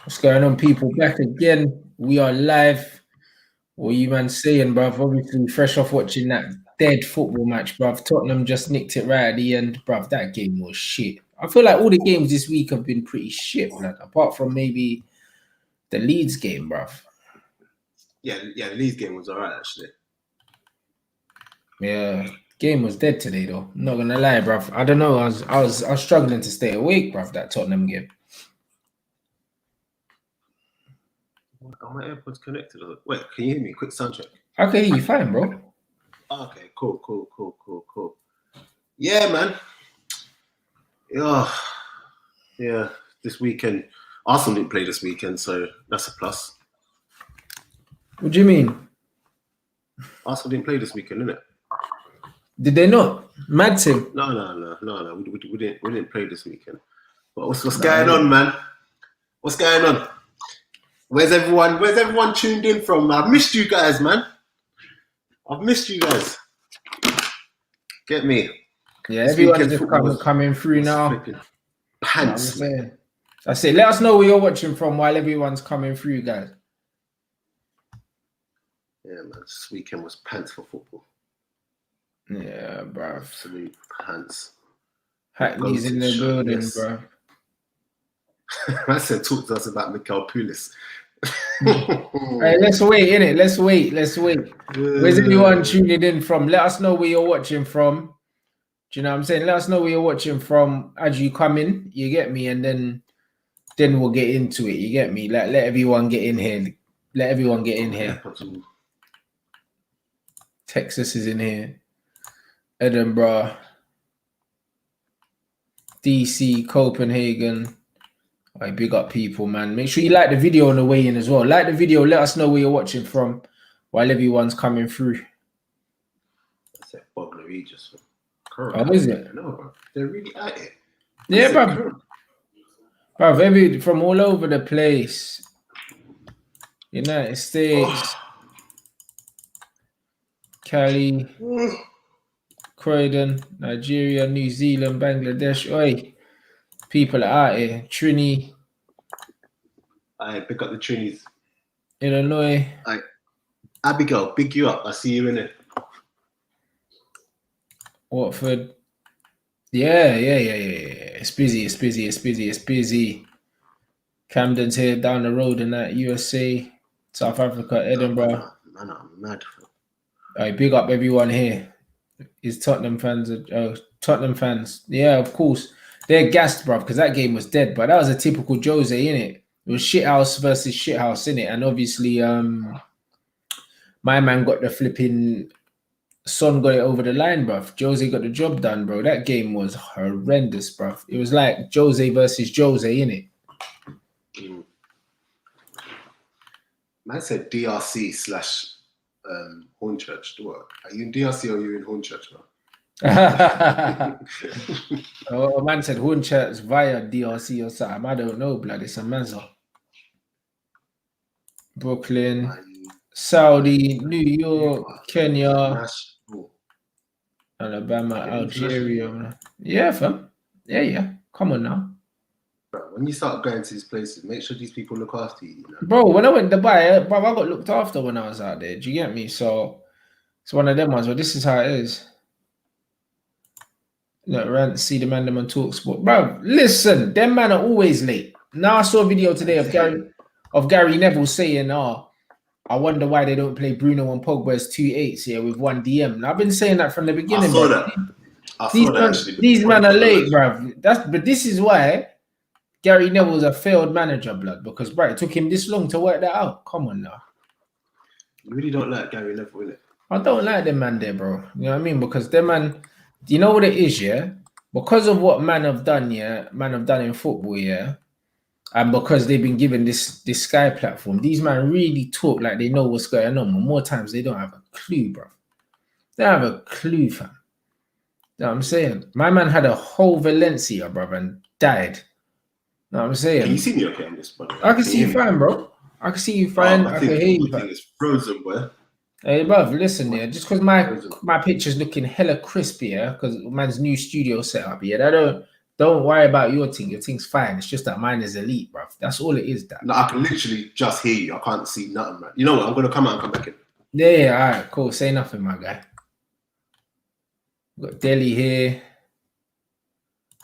What's going on, people? Back again. We are live. What you man saying, bruv? Obviously, fresh off watching that dead football match, bruv. Tottenham just nicked it right at the end, bruv. That game was shit. I feel like all the games this week have been pretty shit, blood. Apart from maybe the Leeds game, bruv. Yeah, the Leeds game was alright actually. Yeah, game was dead today though. I'm not gonna lie, bruv. I don't know. I was struggling to stay awake, bruv. That Tottenham game. Are my AirPods connected? Wait, can you hear me? Quick sound check. I can hear you fine, bro. Okay, cool. Yeah, man. Yeah. This weekend, Arsenal didn't play this weekend, so that's a plus. What do you mean? Arsenal didn't play this weekend, innit? Did they not? Mad team? No. We didn't play this weekend. But what's going on, man? What's going on? Where's everyone tuned in from? I've missed you guys, man. I've missed you guys. Get me? Yeah, everyone's just coming through now. Pants. I say, let us know where you're watching from while everyone's coming through, guys. Yeah, man. This weekend was pants for football. Yeah, bro. Absolute pants. Hackney's in the building, bro. I said, talk to us about Mikel Pulis. Hey, let's wait, innit? Let's wait. Where's everyone tuning in from? Let us know where you're watching from. Do you know what I'm saying? Let us know where you're watching from as you come in. You get me? And then we'll get into it. You get me? Let everyone get in here. Let everyone get in here. Texas is in here. Edinburgh. DC, Copenhagen. All right, big up people, man. Make sure you like the video on the way in as well. Like the video. Let us know where you're watching from while everyone's coming through. That's it, Bogner Regis. Oh, is it? No, they're really at it. Yeah, bro. From all over the place. United States, Cali, Croydon, Nigeria, New Zealand, Bangladesh. Oi, people are out here. Trini. I pick up the Trinis. Illinois. Abigail, big you up. I see you in it. Watford. Yeah. It's busy. Camden's here down the road in that USA, South Africa, Edinburgh. Man, I'm mad. Big up everyone here. Is Tottenham fans? Tottenham fans. Yeah, of course. They're gassed, bruv, because that game was dead. But that was a typical Jose, innit? It was shithouse versus shithouse, innit? And obviously, my man got the flipping... Son got it over the line, bruv. Jose got the job done, bro. That game was horrendous, bruv. It was like Jose versus Jose, innit? Man said DRC / Hornchurch. What? Are you in DRC or are you in Hornchurch, bro? Oh, man said Hornchurch via DRC or something. I don't know, blood. It's a mazza. Brooklyn, Saudi, New York, Kenya, Alabama, Algeria. Yeah, fam. Yeah. Come on now. Bro, when you start going to these places, make sure these people look after you. You know? Bro, when I went to Dubai, bro, I got looked after when I was out there. Do you get me? So it's one of them ones. Well, this is how it is. Look, Rants, see the man them on Talk Sport. Bro, listen, them man are always late. Now I saw a video today of Gary Neville saying, I wonder why they don't play Bruno and Pogba as 2-8s here with one DM. And I've been saying that from the beginning. These men are late, bro. But this is why Gary Neville's a failed manager, blood, because bro, it took him this long to work that out. Come on now. You really don't like Gary Neville, innit? I don't like them man there, bro. You know what I mean? Because them man, you know what it is, yeah? Because of what man have done in football, yeah, and because they've been given this Sky platform, these men really talk like they know what's going on. But more times they don't have a clue, bro. They don't have a clue, fam. You know what I'm saying? My man had a whole Valencia, bro, and died. You know what I'm saying? Can you see me okay on this, brother? I can see you fine, bro. I can see you fine. I can hear you. I think it's frozen, boy. Hey, bruv, listen here. Just because my picture's looking hella crispy, yeah, because man's new studio setup, yeah, Don't worry about your thing. Your thing's fine. It's just that mine is elite, bruv. That's all it is. That. No, I can literally just hear you. I can't see nothing, man. You know what? I'm gonna come out and come back in. Yeah, all right, cool. Say nothing, my guy. We've got Delhi here.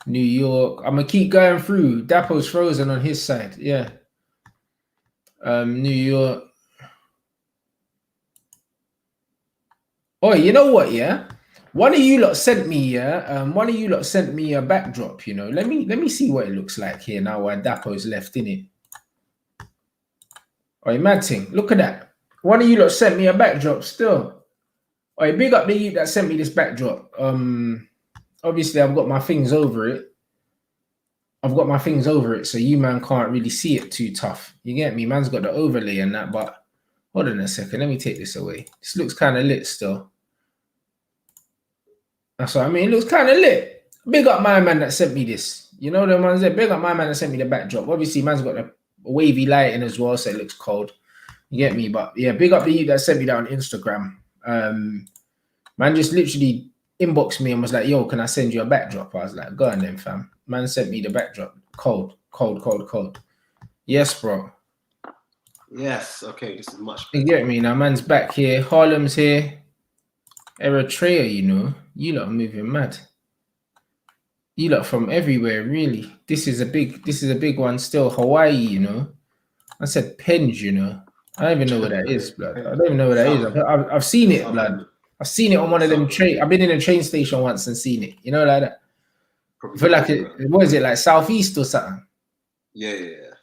New York. I'm gonna keep going through. Dapo's frozen on his side. Yeah. New York. Oh, you know what? Yeah. One of you lot sent me. One of you lot sent me a backdrop. You know. Let me see what it looks like here now. While Dapo's left in it. Oh, mad thing. Look at that. One of you lot sent me a backdrop. Still. Oh, big up the you that sent me this backdrop. Obviously I've got my things over it. So you man can't really see it too tough. You get me? Man's got the overlay and that, but hold on a second. Let me take this away. This looks kind of lit still. That's what I mean. It looks kind of lit. Big up my man that sent me this. You know the ones there? Big up my man that sent me the backdrop. Obviously, man's got the wavy lighting as well, so it looks cold. You get me? But yeah, big up the you that sent me that on Instagram. Man just literally inboxed me and was like, yo, can I send you a backdrop? I was like, go on then, fam. Man sent me the backdrop. Cold. Yes, bro. Yes, okay, this is much better. You get me? Now man's back here. Harlem's here. Eritrea, you know. You lot are moving mad. You lot from everywhere, really. This is a big one still. Hawaii, you know. I said Penge, you know. I don't even know what that is, blood. I don't even know what that is. I've seen it, blood. I've seen it on one of them train. I've been in a train station once and seen it. You know, like that. I feel like what is it, like Southeast or something? Yeah.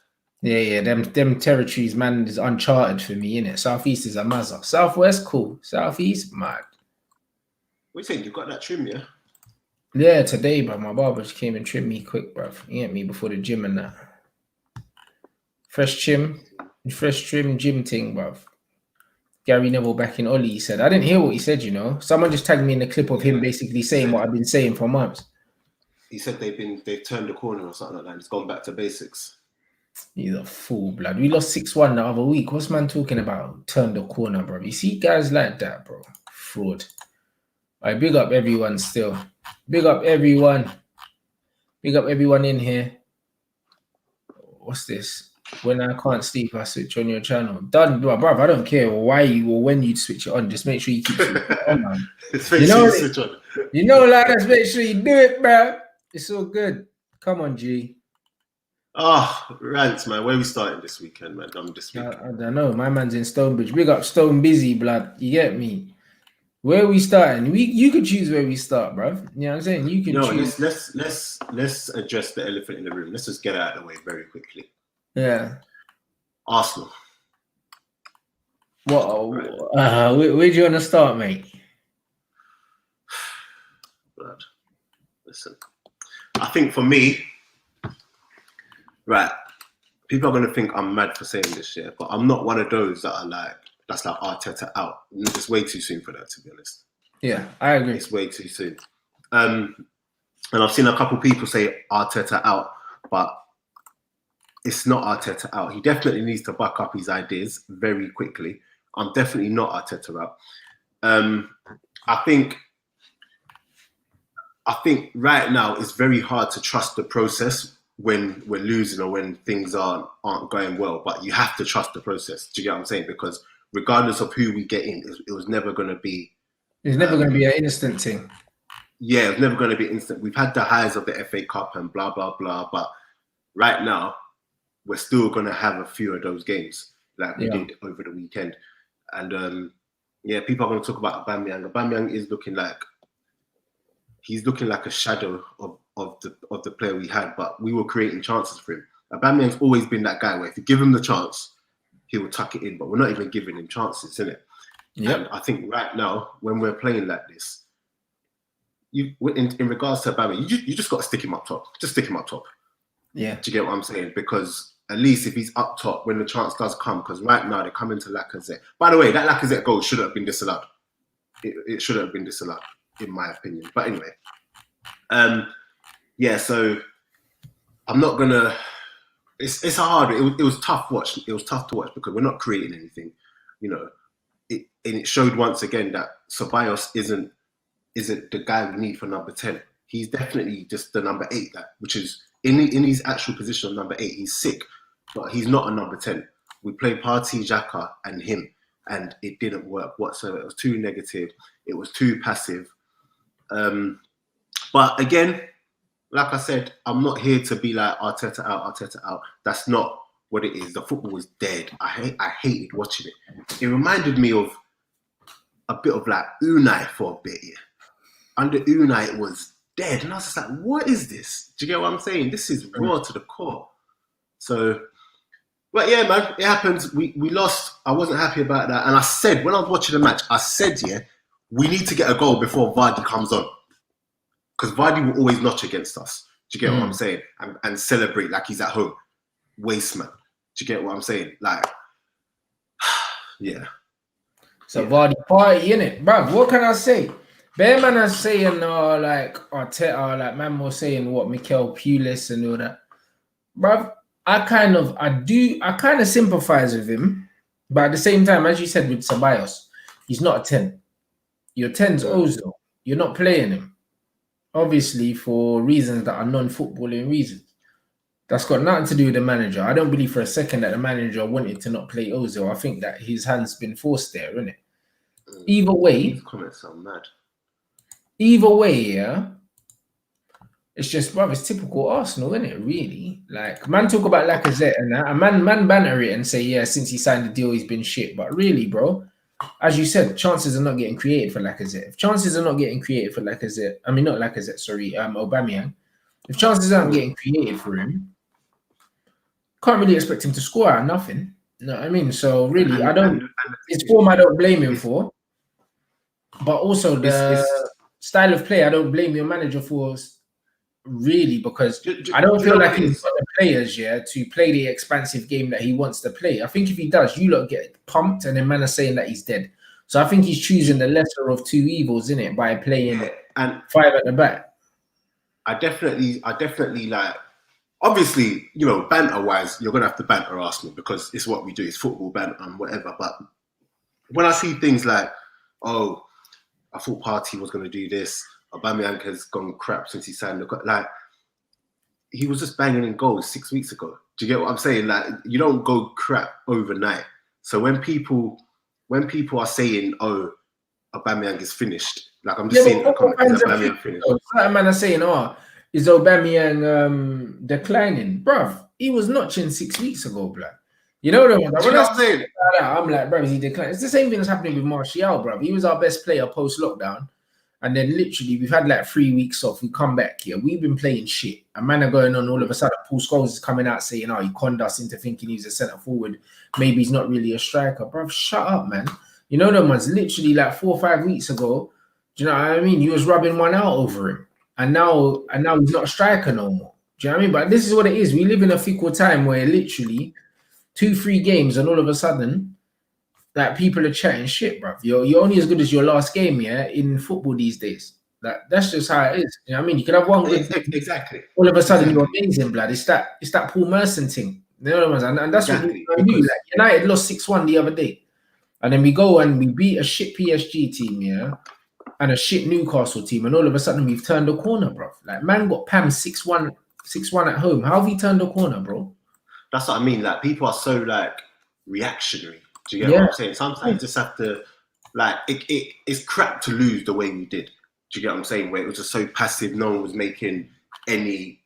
Them territories, man, is uncharted for me, innit? Southeast is a mazza. Southwest, cool. Southeast, mad. What do you think? You got that trim, yeah? Yeah, today, bro. My barber just came and trimmed me quick, bro. You get me before the gym and that. Fresh trim, gym thing, bro. Gary Neville back in Ollie, he said. I didn't hear what he said, you know. Someone just tagged me in a clip of him basically saying what I've been saying for months. He said they've turned the corner or something like that. It's gone back to basics. He's a fool, blood. We lost 6-1 the other week. What's man talking about? Turn the corner, bro. You see guys like that, bro. Fraud. I big up everyone still. Big up everyone. Big up everyone in here. What's this? When I can't sleep, I switch on your channel. Done, bro. I don't care why you or when you switch it on. Just make sure you keep it on, man. Switch on. You know, like, let's make sure you do it, bro. It's all good. Come on, G. Rants, man. Where we starting this weekend, man? I don't know. My man's in Stonebridge. Big up Stone Busy, blood. You get me? Where we starting? You could choose where we start, bro. You know what I'm saying? You can choose. Let's address the elephant in the room. Let's just get it out of the way very quickly. Yeah. Arsenal. Where do you want to start, mate? Blood. Listen. I think for me, right, people are going to think I'm mad for saying this shit, but I'm not one of those that are like, that's like Arteta out. It's way too soon for that, to be honest. Yeah, I agree. It's way too soon. And I've seen a couple people say Arteta out, but it's not Arteta out. He definitely needs to back up his ideas very quickly. I'm definitely not Arteta out. I think right now it's very hard to trust the process when we're losing or when things aren't going well. But you have to trust the process. Do you get what I'm saying? Because regardless of who we get in, it was never going to be. It's never going to be an instant thing. Yeah, it's never going to be instant. We've had the highs of the FA Cup and blah blah blah, but right now we're still going to have a few of those games like we did over the weekend. And people are going to talk about Aubameyang. Aubameyang is looking like a shadow of the player we had, but we were creating chances for him. Aubameyang's always been that guy where if you give him the chance, he will tuck it in, but we're not even giving him chances, isn't it? Yeah. And I think right now, when we're playing like this, in regards to Aubameyang, you just got to stick him up top. Just stick him up top. Yeah. Do you get what I'm saying? Because at least if he's up top, when the chance does come, because right now they're coming to Lacazette. By the way, that Lacazette goal should have been disallowed. It should have been disallowed, in my opinion. But anyway, so I'm not gonna. It's hard. It was tough watch. It was tough to watch because we're not creating anything, you know. And it showed once again that Ceballos isn't the guy we need for number 10. he's definitely just the number 8, which is in his actual position of number 8. He's sick, but he's not a number 10. We played Partey, Xhaka, and him, and it didn't work whatsoever. It was too negative. It was too passive. But again, like I said, I'm not here to be like Arteta out. That's not what it is. The football was dead. I hated watching it. It reminded me of a bit of like Unai for a bit. Yeah. Under Unai, it was dead, and I was just like, "What is this?" Do you get what I'm saying? This is raw to the core. So, but yeah, man, it happens. We lost. I wasn't happy about that, and I said when I was watching the match, I said, "Yeah, we need to get a goal before Vardy comes on." Because Vardy will always notch against us. Do you get what I'm saying? And celebrate like he's at home. Waste man. Do you get what I'm saying? Like, yeah. So Vardy party, innit? Bruv, what can I say? Bear man are saying like Arteta, like man was saying what Mikel Pulis and all that. Bruv, I kind of sympathize with him. But at the same time, as you said with Ceballos, he's not a 10. Your 10's Ozil. You're not playing him. Obviously, for reasons that are non-footballing reasons. That's got nothing to do with the manager. I don't believe for a second that the manager wanted to not play Ozil. I think that his hand's been forced there, isn't it? Either way, these comments are mad. Either way, yeah. It's just, bro, it's typical Arsenal, isn't it? Really, like man talk about Lacazette and that, and man banter it and say, yeah, since he signed the deal, he's been shit. But really, bro. As you said, chances are not getting created for Lacazette. If chances are not getting created for Lacazette, I mean, not Lacazette, sorry, Aubameyang. If chances aren't getting created for him, can't really expect him to score out of nothing. You know what I mean? So really, it's form I don't blame him for. But also the style of play, I don't blame your manager for really, because I don't feel like he's got the players, to play the expansive game that he wants to play. I think if he does, you lot get pumped, and then man are saying that he's dead. So I think he's choosing the lesser of two evils, in it, by playing and 5 at the back. I definitely like. Obviously, you know, banter-wise, you're gonna have to banter Arsenal because it's what we do. It's football banter and whatever. But when I see things like, oh, I thought Partey was gonna do this. Aubameyang has gone crap since he signed the like. He was just banging in goals 6 weeks ago. Do you get what I'm saying? Like, you don't go crap overnight. So when people are saying, "Oh, Aubameyang is finished," like I'm just saying, is Aubameyang finished? Certain man are saying, "Oh, is Aubameyang declining?" Bruv, he was notching 6 weeks ago, blood. You know what I'm saying? I'm like, bruv, is he declining? It's the same thing that's happening with Martial, bruv. He was our best player post-lockdown. And then literally, we've had like 3 weeks off. We come back here. We've been playing shit. A man are going on all of a sudden. Paul Scholes is coming out saying, "Oh, he conned us into thinking he's a centre forward. Maybe he's not really a striker." Bruv, shut up, man. You know them ones literally like 4 or 5 weeks ago. Do you know what I mean? You was rubbing one out over him. And now he's not a striker no more. Do you know what I mean? But this is what it is. We live in a fickle time where literally 2-3 games and all of a sudden, like, people are chatting shit, bruv. You're only as good as your last game, in football these days. That's just how it is. You know what I mean? You can have one good exactly. All of a sudden you're amazing, blood. It's that Paul Merson thing. You know what I mean? And that's exactly what we do. Like, United lost 6-1 the other day. And then we go and we beat a shit PSG team, and a shit Newcastle team, and all of a sudden we've turned the corner, bro. Like, man got pammed 6-1 at home. How have we turned the corner, bro? That's what I mean. Like, people are so like reactionary. Do you get what I'm saying? Sometimes you just have to, like, it's crap to lose the way we did. Do you get what I'm saying? Where it was just so passive, no one was making any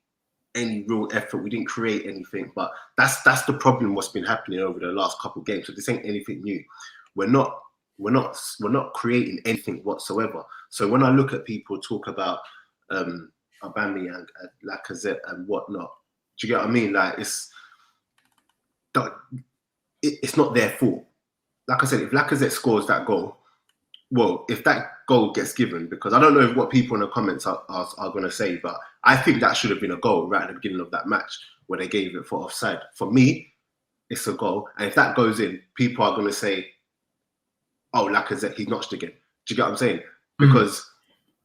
real effort. We didn't create anything. But that's the problem. What's been happening over the last couple of games. So this ain't anything new. We're not creating anything whatsoever. So when I look at people talk about Aubameyang, Lacazette, and whatnot, do you get what I mean? Like, it's not their fault. Like I said, if Lacazette scores that goal, well, if that goal gets given, because I don't know what people in the comments are going to say, but I think that should have been a goal right at the beginning of that match where they gave it for offside. For me, it's a goal. And if that goes in, people are going to say, "Oh, Lacazette, he notched again." Do you get what I'm saying? Because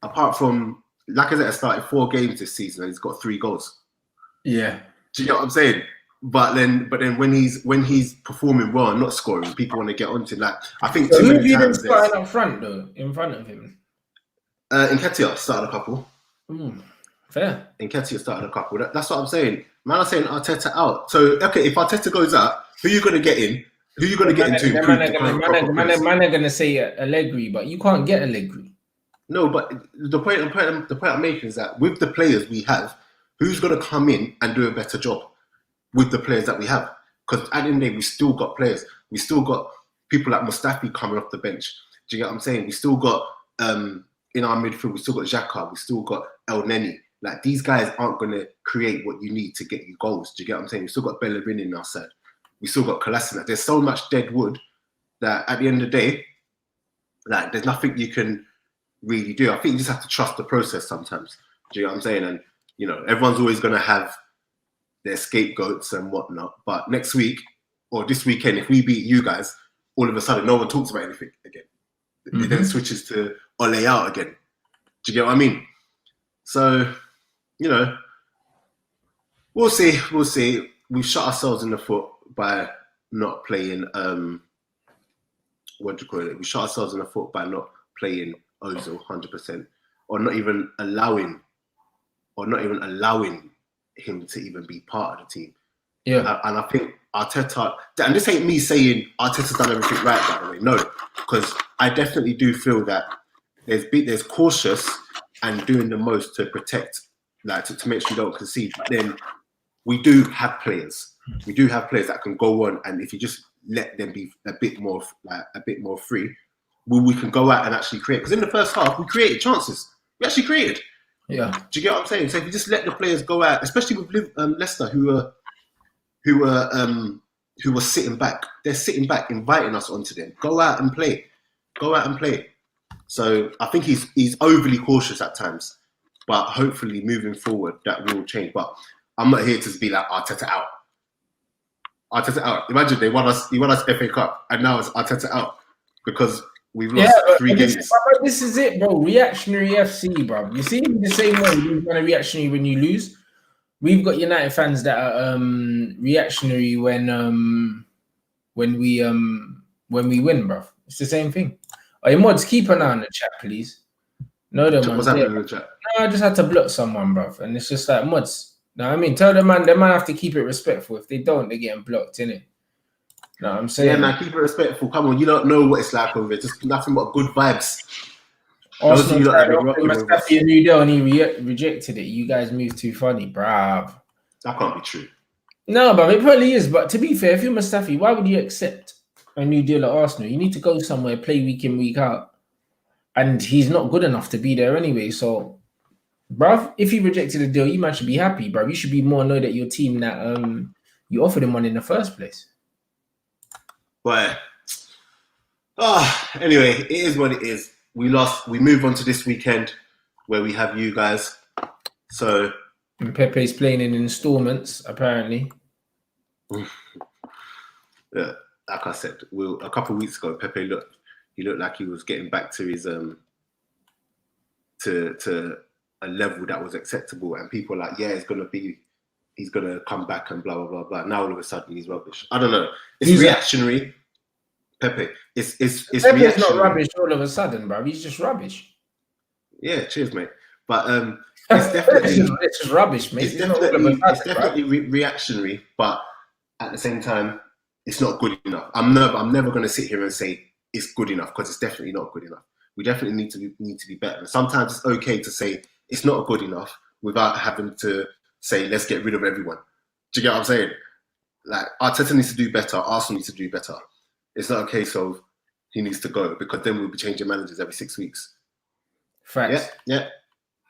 apart from Lacazette has started 4 games this season and he's got 3 goals. Yeah. Do you get what I'm saying? But then when he's performing well and not scoring, people want to get onto that. I think who have you been starting up front though, in front of him? Nketiah started a couple. Fair. Nketiah started a couple. That's what I'm saying. Man, I'm saying Arteta out. So, okay, if Arteta goes out, who are you going to get in? Who are you going to get in to improve the current proper players? Man are going to say Allegri, but you can't get Allegri. No, but the point I'm making is that with the players we have, who's going to come in and do a better job with the players that we have? Because at the end of the day, we still got players. We still got people like Mustafi coming off the bench. Do you get what I'm saying? We still got, in our midfield, we still got Xhaka. We still got El Neni. Like, these guys aren't going to create what you need to get you goals. Do you get what I'm saying? We still got Bellerin in our side. We still got Kolasinac. There's so much dead wood that at the end of the day, like, there's nothing you can really do. I think you just have to trust the process sometimes. Do you know what I'm saying? And, you know, everyone's always going to have their scapegoats and whatnot. But next week or this weekend, if we beat you guys, all of a sudden no one talks about anything again. It then switches to Ole out again. Do you get what I mean? So, you know, we'll see. We'll see. We've shot ourselves in the foot by not playing, what do you call it? We shot ourselves in the foot by not playing Ozil 100%, or not even allowing him to even be part of the team. Yeah. And I think Arteta, and this ain't me saying Arteta's done everything right, by the way. No, because I definitely do feel that there's cautious and doing the most to protect, like to make sure you don't concede. But then we do have players. We do have players that can go on, and if you just let them be a bit more free, we can go out and actually create. Because in the first half, we created chances. We actually created. Yeah. Do you get what I'm saying? So if you just let the players go out, especially with Leicester, who were sitting back, they're sitting back, inviting us onto them. Go out and play. Go out and play. So I think he's overly cautious at times, but hopefully moving forward that will change. But I'm not here to be like Arteta out. Arteta out. Imagine he won us FA Cup, and now it's Arteta out because we've lost 3 games. This is it, bro. Reactionary FC, bro. You see, the same way you're kind of reactionary when you lose. We've got United fans that are reactionary when we win, bro. It's the same thing. Hey, mods, keep an eye on the chat, please. No, them What's happening in the chat? No, I just had to block someone, bro, and it's just like mods. No, I mean, tell the man they might have to keep it respectful. If they don't, they're getting blocked, innit? No, I'm saying. Yeah, man, keep it respectful. Come on, you don't know what it's like over it. Just nothing but good vibes. Arsenal tried Mustafi a new deal and he rejected it. You guys move too funny, bruv. That can't be true. No, but it probably is. But to be fair, if you're Mustafi, why would you accept a new deal at Arsenal? You need to go somewhere, play week in, week out. And he's not good enough to be there anyway. So, bruv, if he rejected a deal, you might should be happy, bruv. You should be more annoyed at your team that you offered him one in the first place. But anyway, it is what it is. We lost. We move on to this weekend where we have you guys. So and Pepe's playing in installments, apparently. Yeah, like I said, a couple of weeks ago, Pepe looked like he was getting back to his to a level that was acceptable, and people were like, yeah, he's gonna come back and blah blah blah blah. Now all of a sudden he's rubbish. I don't know. It's reactionary. Pepe. It's Pepe's not rubbish all of a sudden, bro. He's just rubbish. Yeah, cheers, mate. But it's definitely it's just rubbish, mate. It's definitely reactionary, but at the same time, it's not good enough. I'm never going to sit here and say it's good enough because it's definitely not good enough. We definitely need to be better. And sometimes it's okay to say it's not good enough without having to say let's get rid of everyone. Do you get what I'm saying? Like Arteta needs to do better. Arsenal needs to do better. It's not a case of he needs to go because then we'll be changing managers every 6 weeks. Facts. Yeah,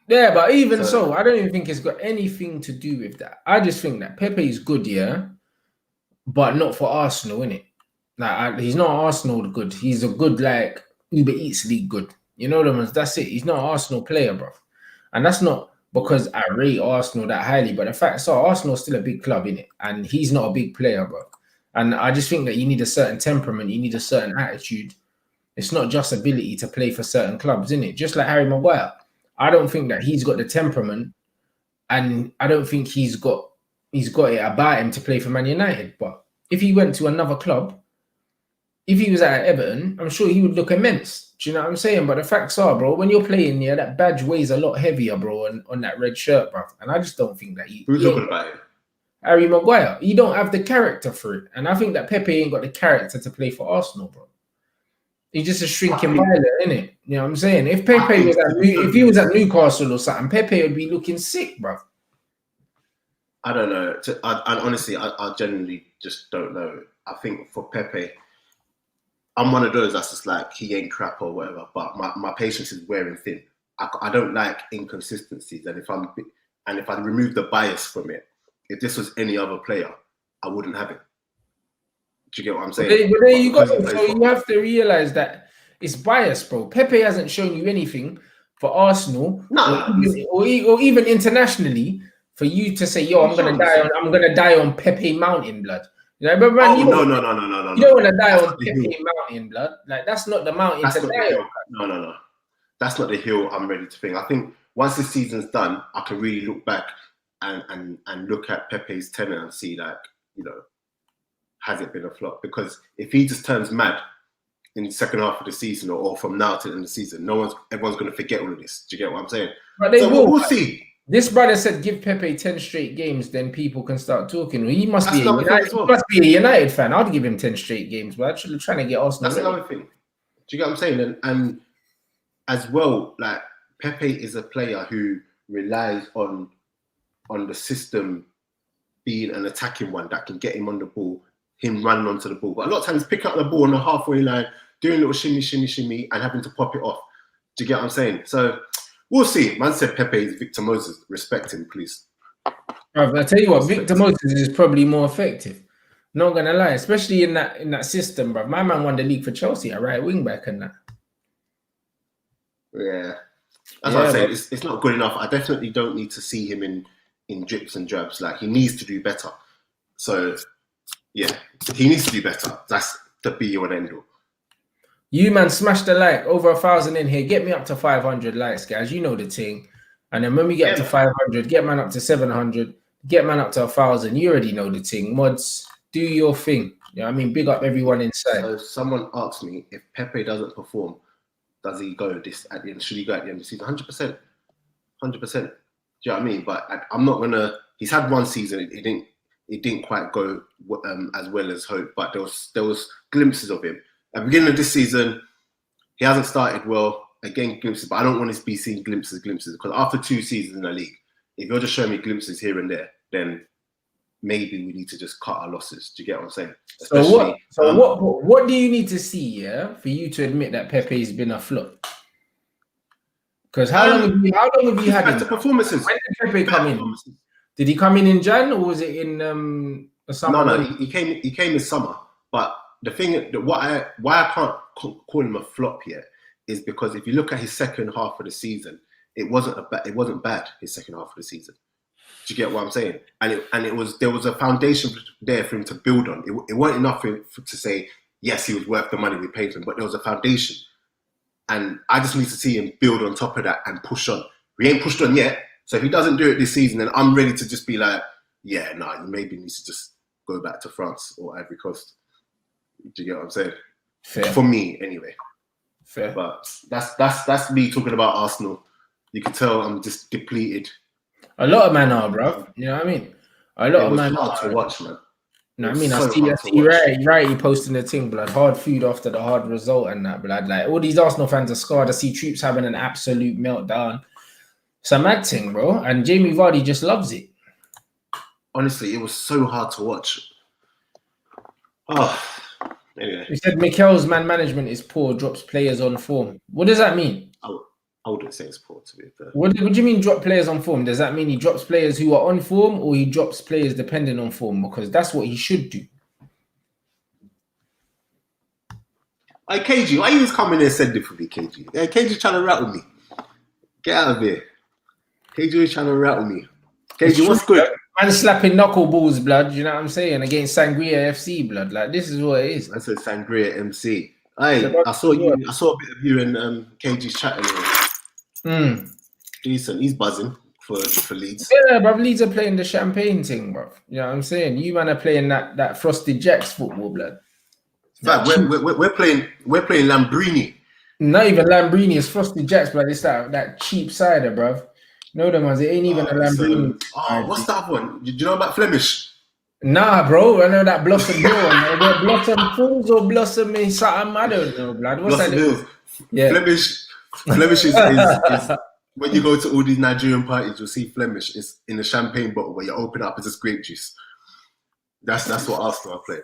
but even so, I don't even think it's got anything to do with that. I just think that Pepe is good, yeah, but not for Arsenal, innit? Like he's not Arsenal good. He's a good like Uber Eats League good. You know what I mean? That's it. He's not an Arsenal player, bro. And that's not because I rate Arsenal that highly, but the fact so Arsenal's still a big club, innit? And he's not a big player, bro. And I just think that you need a certain temperament, you need a certain attitude. It's not just ability to play for certain clubs, innit? Just like Harry Maguire. I don't think that he's got the temperament, and I don't think he's got it about him to play for Man United. But if he went to another club, if he was at Everton, I'm sure he would look immense. Do you know what I'm saying? But the facts are, bro, when you're playing here, that badge weighs a lot heavier, bro, on that red shirt, bro. And I just don't think that Who's talking about it? Harry Maguire. He don't have the character for it. And I think that Pepe ain't got the character to play for Arsenal, bro. He's just a shrinking violet, innit? You know what I'm saying? If Pepe was if he was at Newcastle or something, Pepe would be looking sick, bro. I don't know. Honestly, I genuinely just don't know. I think for Pepe, I'm one of those that's just like, he ain't crap or whatever, but my patience is wearing thin. I don't like inconsistencies, and if I remove the bias from it, if this was any other player, I wouldn't have it. Do you get what I'm saying? But there you go. So you have to realize that it's bias, bro. Pepe hasn't shown you anything for Arsenal, or even internationally, for you to say, "Yo, I'm gonna die on Pepe Mountain, blood." You know, but man, no. You don't want to die on Pepe Mountain, blood. Like, that's not the mountain to die on. No. That's not the hill I'm ready to think. I think once this season's done, I can really look back and look at Pepe's tenure and see, like, you know, has it been a flop? Because if he just turns mad in the second half of the season or from now to the end of the season, everyone's going to forget all of this. Do you get what I'm saying? But they will. We'll see. This brother said, give Pepe 10 straight games, then people can start talking. He must be a United fan. I'd give him 10 straight games, but actually trying to get Arsenal. That's another thing. Do you get what I'm saying? And as well, like, Pepe is a player who relies on the system being an attacking one that can get him on the ball, him running onto the ball. But a lot of times picking up the ball on the halfway line, doing a little shimmy, and having to pop it off. Do you get what I'm saying? So we'll see. Man said Pepe is Victor Moses. Respect him, please. I tell you what, Victor Moses is probably more effective. Not gonna lie, especially in that system, bro. My man won the league for Chelsea at right wing back and that. Yeah, that's what I'm saying. It's not good enough. I definitely don't need to see him in drips and drabs. Like, he needs to do better. So yeah, he needs to do better. That's the be all and end all. You, man, smash the like. Over 1,000 in here. Get me up to 500 likes, guys. You know the thing. And then when we get up to 500, get man up to 700. Get man up to 1,000. You already know the thing. Mods, do your thing. You know what I mean? Big up everyone inside. So someone asked me, if Pepe doesn't perform, does he go this at the end? Should he go at the end of the season? 100%. 100%. Do you know what I mean? But I'm not gonna. He's had one season. It didn't quite go as well as hoped. But there was glimpses of him. At the beginning of this season, he hasn't started well. Again, glimpses. But I don't want to be seeing glimpses. Because after 2 seasons in the league, if you're just showing me glimpses here and there, then maybe we need to just cut our losses. Do you get what I'm saying? What do you need to see, for you to admit that Pepe's been a flop? Because how long have you had him? Performances. When did Pepe come in? Did he come in Jan, or was it in the summer? No, he came in summer. But the thing, why I can't call him a flop yet is because if you look at his second half of the season, it wasn't bad. His second half of the season. Do you get what I'm saying? And there was a foundation there for him to build on. It weren't enough for to say, yes, he was worth the money we paid him, but there was a foundation. And I just need to see him build on top of that and push on. We ain't pushed on yet. So if he doesn't do it this season, then I'm ready to just be like, yeah, no, you maybe need to just go back to France or Ivory Coast. Do you get what I'm saying? Fair. For me, anyway. Fair. But that's me talking about Arsenal. You can tell I'm just depleted. A lot of men are, bro. You know what I mean? A lot of men are. Hard to watch, man. You know what I mean? I see right, you posting the thing, blood. Hard food after the hard result and that, blood. Like, all these Arsenal fans are scarred. I see Troops having an absolute meltdown. It's a mad thing, bro. And Jamie Vardy just loves it. Honestly, it was so hard to watch. Oh, anyway. He said Mikel's man management is poor, drops players on form. What does that mean? I wouldn't say it's poor, to be fair. What do you mean drop players on form? Does that mean he drops players who are on form, or he drops players depending on form? Because that's what he should do. Hey, KG, why you just coming there sending for me, KG? Hey, KG trying to rattle me. Get out of here. KG is trying to rattle me. KG, what's good? Man slapping knuckleballs, blood. You know what I'm saying? Against Sangria FC, blood. Like, this is what it is. I said Sangria MC. Hey, I saw a bit of you in KG's chat anyway. Decent. He's buzzing for Leeds. Yeah, bruv. Leeds are playing the champagne thing, bruv. You know what I'm saying? You man are playing that Frosted Jacks football, blood. Fam, we're playing Lambrini. Not even Lambrini, it's Frosty Jacks, but it's that cheap cider, bruv. No, them ones, it ain't even a Lambrini. What's that one? Do you know about Flemish? Nah, bro, I know that Blossom Hill one. Blossom Falls or Blossom in something, I don't know, blood. What's Blossom that? Hills. Yeah. Flemish is when you go to all these Nigerian parties, you'll see Flemish. It's in a champagne bottle where you open up, it's just grape juice. That's what Arsenal play.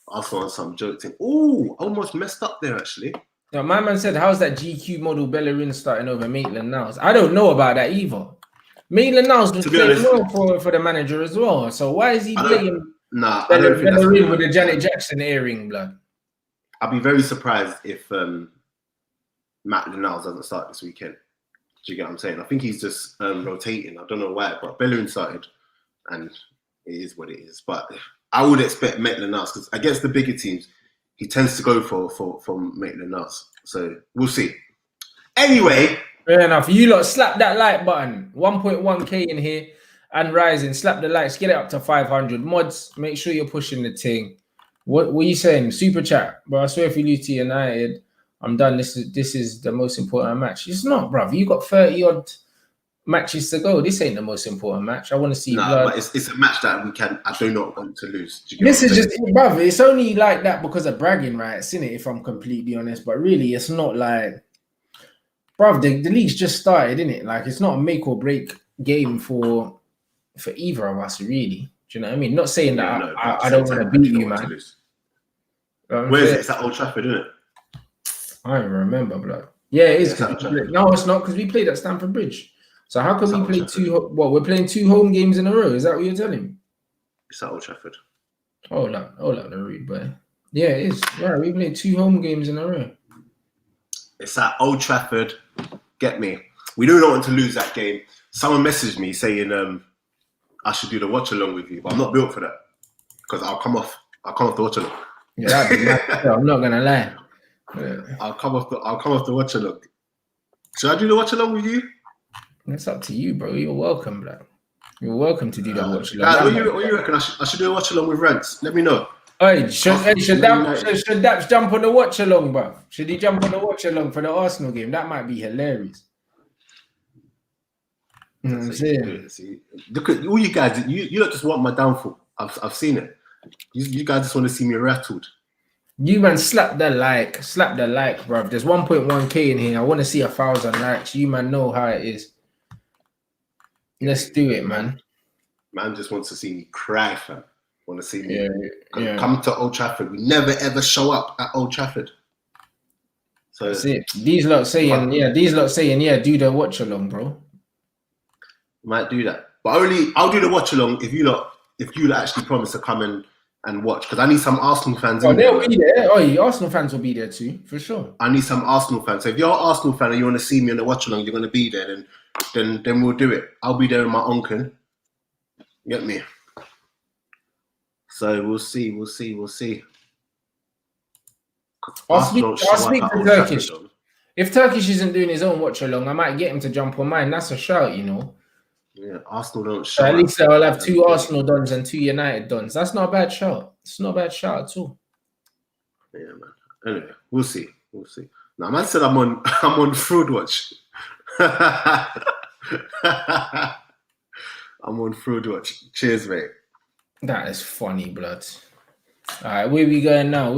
Arsenal on some joke thing. Ooh, almost messed up there actually. Now, my man said, how's that GQ model Bellerin starting over Maitland-Niles? I don't know about that either. Maitland-Niles was playing well for the manager as well. So why is he playing Bellerin with the Janet Jackson earring, blood? I'll be very surprised if Maitland-Niles doesn't start this weekend. Do you get what I'm saying? I think he's just rotating. I don't know why, but Bellerin started, and it is what it is. But I would expect Maitland-Niles, because against the bigger teams, he tends to go for Maitland-Niles. So we'll see. Anyway. Fair enough. You lot slap that like button. 1.1k in here and rising. Slap the likes. Get it up to 500. Mods, make sure you're pushing the thing. What are you saying? Super chat. Bro, I swear if you lose to United, I'm done. This is the most important match. It's not, bruv. You got 30 odd matches to go. This ain't the most important match. I want to see blood. But it's a match that I do not want to lose. This is just, bruv, it's only like that because of bragging rights, innit, if I'm completely honest. But really, it's not like, bruv, the league's just started, innit? Like, it's not a make or break game for either of us, really. Do you know what I mean? Not saying that I don't want to beat you, man. Where is it? It's at Old Trafford, isn't it? I don't even remember, blood. Yeah, it is. No, it's not, because we played at Stamford Bridge. So how can we play two? What, we're playing 2 home games in a row? Is that what you're telling me? It's at Old Trafford. Hold on, the read, boy. Yeah, it is. Right, we played 2 home games in a row. It's at Old Trafford. Get me. We do not want to lose that game. Someone messaged me saying I should do the watch along with you, but I'm not built for that because I'll come off the watch along. Yeah, that'd be nice. I'm not gonna lie. Yeah. I'll come off the watch along. Should I do the watch along with you? It's up to you, bro. You're welcome, bro. You're welcome to do that watch along. Guys, what you reckon? I should do a watch along with Rants. Let me know. Hey, should Daps jump on the watch along, bro? Should he jump on the watch along for the Arsenal game? That might be hilarious. You know what I'm saying? See, look at all you guys. You don't just want my downfall. I've seen it. You guys just want to see me rattled. You man, slap the like, bro. There's 1.1k in here. I want to see 1,000 likes. You man know how it is. Let's do it, man. Man just wants to see me cry, fam. Want to see me come to Old Trafford. We never ever show up at Old Trafford. So that's it. These lot saying, do the watch along, bro. Might do that, but I'll do the watch along if you actually promise to come and watch, because I need some Arsenal fans. Oh, they'll be there. Oh, Arsenal fans will be there too, for sure. I need some Arsenal fans. So if you're an Arsenal fan and you want to see me on the watch along, you're going to be there. Then we'll do it. I'll be there with my uncle. Get me. So we'll see. I'll speak to Turkish. If Turkish isn't doing his own watch along, I might get him to jump on mine. That's a shout, you know. Yeah, Arsenal don't shout. So at least I'll have 2 Arsenal dons and 2 United dons. That's not a bad shout. It's not a bad shout at all. Yeah, man. Anyway, we'll see. Now, man said I'm on fraud watch. I'm on fraud watch. Cheers, mate. That is funny, blood. All right, where we going now?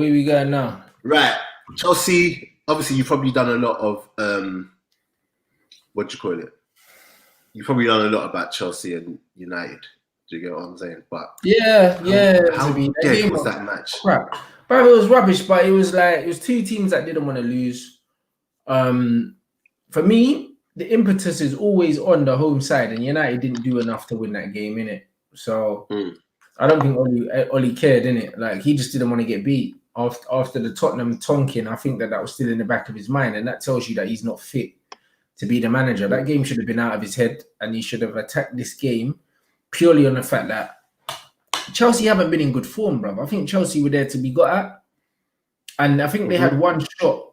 Right, Chelsea. Obviously, you've probably done a lot of what do you call it? You've probably done a lot about Chelsea and United. Do you get what I'm saying? But how dead was that match? Crap. But it was rubbish. But it was 2 teams that didn't want to lose. For me, the impetus is always on the home side, and United didn't do enough to win that game, innit? So I don't think Oli cared, innit? Like, he just didn't want to get beat after the Tottenham tonking. I think that was still in the back of his mind, and that tells you that he's not fit to be the manager. That game should have been out of his head, and he should have attacked this game purely on the fact that Chelsea haven't been in good form, bro. I think Chelsea were there to be got at, and I think they had one shot.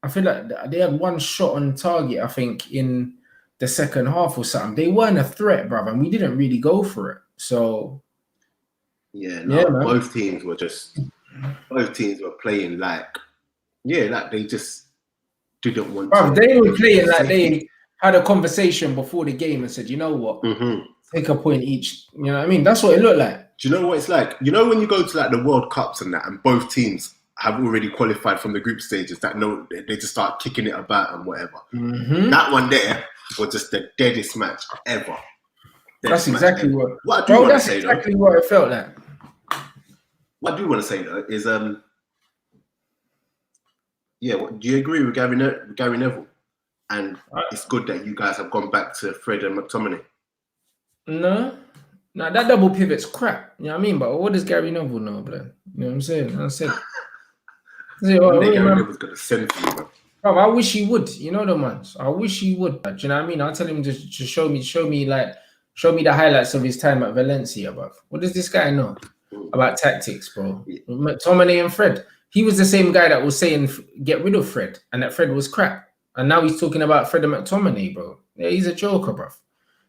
I feel like they had one shot on target, I think, in the second half or something. They weren't a threat, bro, and we didn't really go for it. So both teams were just both teams were playing like they just didn't want Bruv, to. they were playing like they had a conversation before the game and said, you know what, take a point each. You know what I mean? That's what it looked like. Do you know what it's like? You know when you go to like the World Cups and that, and both teams have already qualified from the group stages, that they just start kicking it about and whatever. That one there was just the deadest match ever. That's exactly what I do want to say. Exactly what it felt like. What I do want to say though is do you agree with Gary Neville? And it's good that you guys have gone back to Fred and McTominay. No, that double pivot's crap. You know what I mean? But what does Gary Neville know, bro? You know what I'm saying? I said. Gary Neville's gonna send for you, man. Bro, I wish he would. You know the ones. I wish he would. Do you know what I mean? I'll tell him to show me the highlights of his time at Valencia, bro. What does this guy know about tactics, bro? Yeah. McTominay and Fred. He was the same guy that was saying get rid of Fred and that Fred was crap. And now he's talking about Fred and McTominay, bro. Yeah, he's a joker, bro.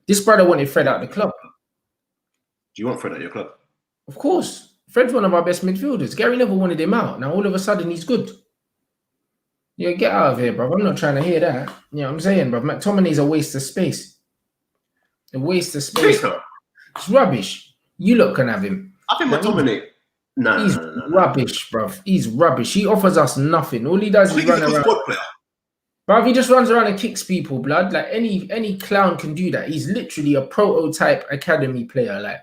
This brother wanted Fred out the club. Do you want Fred at your club? Of course. Fred's one of our best midfielders. Gary Neville wanted him out. Now all of a sudden he's good. Yeah, get out of here, bro. I'm not trying to hear that. You know what I'm saying, bro? McTominay's a waste of space. A waste of space. It's rubbish. You lot can have him. I think McTominay... He's rubbish, bro. He's rubbish. He offers us nothing. All he does is run around. Bro, he just runs around and kicks people, blood. Like any clown can do that. He's literally a prototype academy player, like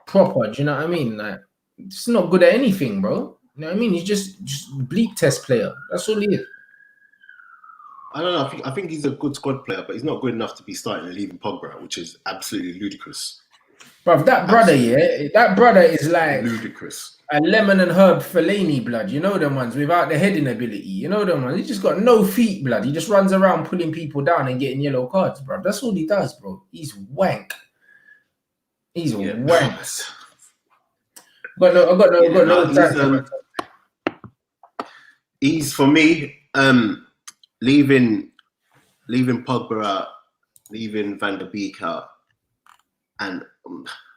proper. Do you know what I mean? Like, it's not good at anything, bro. You know what I mean? He's just bleep test player. That's all he is. I don't know. I think he's a good squad player, but he's not good enough to be starting and leaving Pogba, which is absolutely ludicrous. Bro, that brother is like ludicrous. A lemon and herb Fellaini, blood. You know them ones without the heading ability. You know them ones. He just got no feet, blood. He just runs around pulling people down and getting yellow cards, bro. That's all he does, bro. He's wank. He's wank. I got no time. He's for me, leaving Pogba out, leaving Van der Beek out, and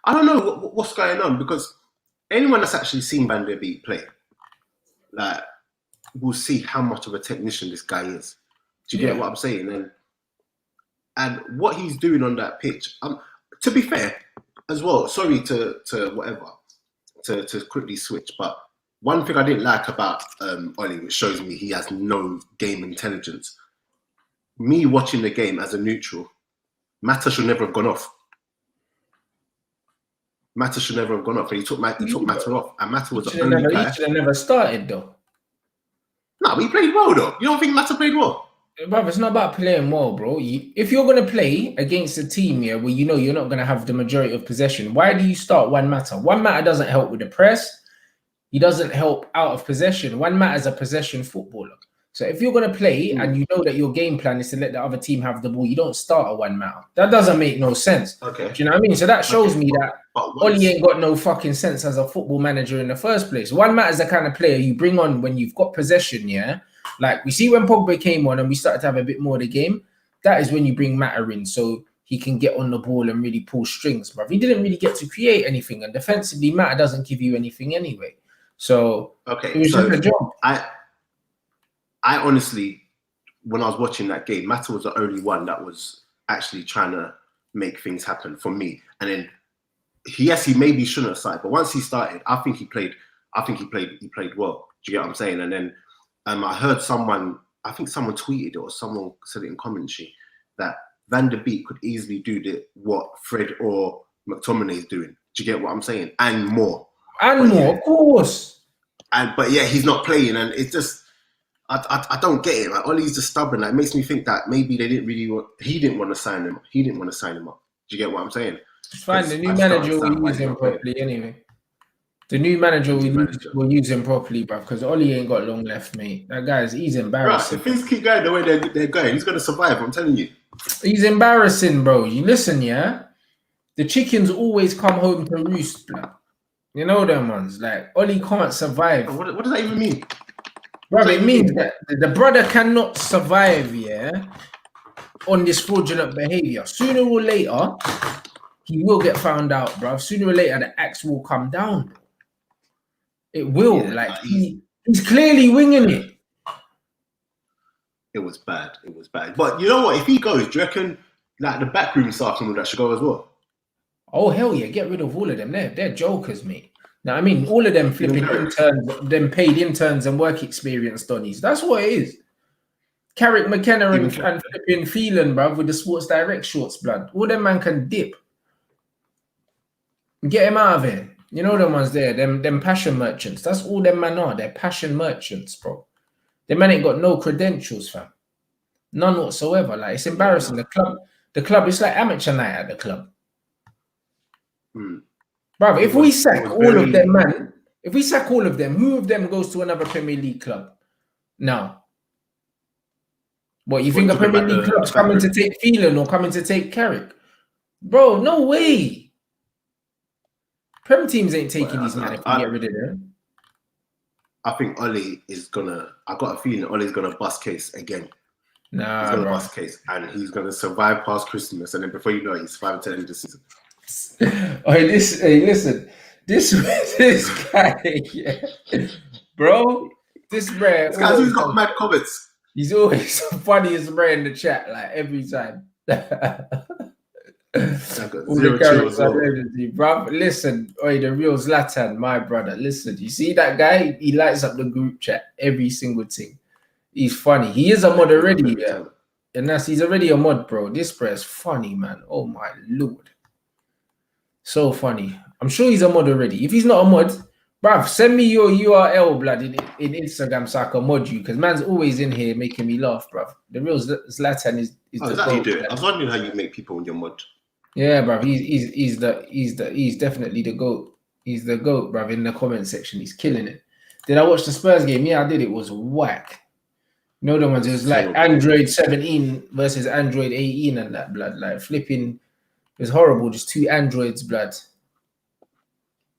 I don't know what's going on, because anyone that's actually seen Van der Beek play, like, will see how much of a technician this guy is. Do you get what I'm saying? And what he's doing on that pitch. To be fair, as well. Sorry to quickly switch, but one thing I didn't like about Ollie, which shows me he has no game intelligence. Me watching the game as a neutral, Mata should never have gone off. And he took Mata off, and Mata was the only guy. He should have never started, though. No, but he played well, though. You don't think Mata played well? Bro, it's not about playing well, bro. If you're going to play against a team here where you know you're not going to have the majority of possession, why do you start Juan Mata? Juan Mata doesn't help with the press. He doesn't help out of possession. Juan Mata is a possession footballer. So if you're going to play and you know that your game plan is to let the other team have the ball, you don't start a Juan Mata. That doesn't make no sense. Okay. Do you know what I mean? So that shows me that Ollie ain't got no fucking sense as a football manager in the first place. Juan Mata is the kind of player you bring on when you've got possession, yeah? Like we see when Pogba came on and we started to have a bit more of the game, that is when you bring Mata in so he can get on the ball and really pull strings, bro. He didn't really get to create anything, and defensively, Mata doesn't give you anything anyway. So okay, it was just a job. I honestly, when I was watching that game, Mata was the only one that was actually trying to make things happen for me. And then, yes, he maybe shouldn't have started, but once he started, I think he played well. Do you get what I'm saying? And then I heard someone tweeted it or someone said it in commentary that Van der Beek could easily do what Fred or McTominay is doing. Do you get what I'm saying? And more. Of course. But yeah, he's not playing, and it's just I don't get it. Like Ollie's just stubborn. Like, it makes me think that maybe he didn't want to sign him. He didn't want to sign him up. Do you get what I'm saying? It's fine. The new manager will use him properly anyway. The new manager will use him properly, bro, because Ollie ain't got long left, mate. He's embarrassing. Right, if things keep going the way they're going, he's going to survive, I'm telling you. He's embarrassing, bro. You listen, yeah? The chickens always come home to roost, bro. You know them ones. Like, Ollie can't survive. What does that even mean? Bro, it means that the brother cannot survive, yeah, on this fraudulent behavior. Sooner or later, he will get found out, bro. Sooner or later, the axe will come down, bro. It will. Yeah, Like he's clearly winging it. it was bad. It was bad. But you know what? If he goes, do you reckon like the backroom staff and all that should go as well? Oh hell yeah! Get rid of all of them. They're jokers, mate. Now I mean, all of them flipping interns, them paid interns and work experience Donnies. That's what it is. Carrick McKenna and flipping Phelan, bruv, with the Sports Direct shorts, blood. All them man can dip. Get him out of here. You know them ones there, them passion merchants. That's all them man are. They're passion merchants, bro. Them man ain't got no credentials, fam. None whatsoever. Like, it's embarrassing. The club, it's like amateur night at the club. Bruv, if we sack all of them, man, if we sack all of them, who of them goes to another Premier League club? Now. What, you think a Premier League club's coming to take Phelan or coming to take Carrick? Bro, no way. Prem teams ain't taking these men if we get rid of them. I think Ollie is gonna. I got a feeling Ollie's gonna bust case again. Nah, he's gonna bust case, and he's gonna survive past Christmas, and then before you know it, he's 5 to the end of the season. Listen, this guy, yeah. Bro, this guy's always got mad comments. He's always the funniest bro in the chat, like every time. All the characters are energy, bro. Listen, the real Zlatan, my brother. Listen, you see that guy? He lights up the group chat every single thing. He's funny. He is a mod already, yeah. And he's already a mod, bro. This bro is funny, man. Oh my lord, so funny. I'm sure he's a mod already. If he's not a mod, bruv, send me your URL, blood, in Instagram so I can mod you, because man's always in here making me laugh, bruv. The real Zlatan is the goat. How you do it? I was wondering how you make people on your mod. Yeah, bruv, he's definitely the GOAT. He's the GOAT, bruv, in the comment section. He's killing it. Did I watch the Spurs game? Yeah, I did. It was whack. You know the ones, it was like Android 17 versus Android 18 and that, blood. Like flipping, it was horrible. Just two Androids, blood.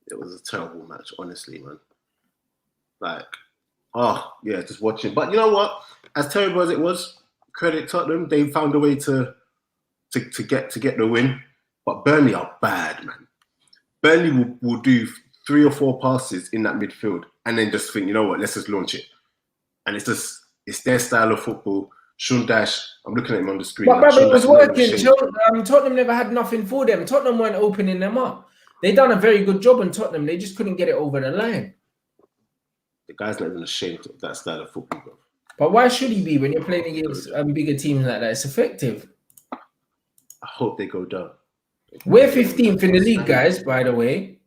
It was a terrible match, honestly, man. Like, oh yeah, just watching. But you know what? As terrible as it was, credit Tottenham. They found a way to get the win. But Burnley are bad, man. Burnley will do 3 or 4 passes in that midfield and then just think, you know what? Let's just launch it. And it's their style of football. Sean Dash, I'm looking at him on the screen. But it was working. Tottenham never had nothing for them. Tottenham weren't opening them up. They done a very good job in Tottenham. They just couldn't get it over the line. The guy's not even ashamed of that style of football, bro. But why should he be when you're playing against bigger teams like that? It's effective. I hope they go down. We're 15th in the league, guys, by the way.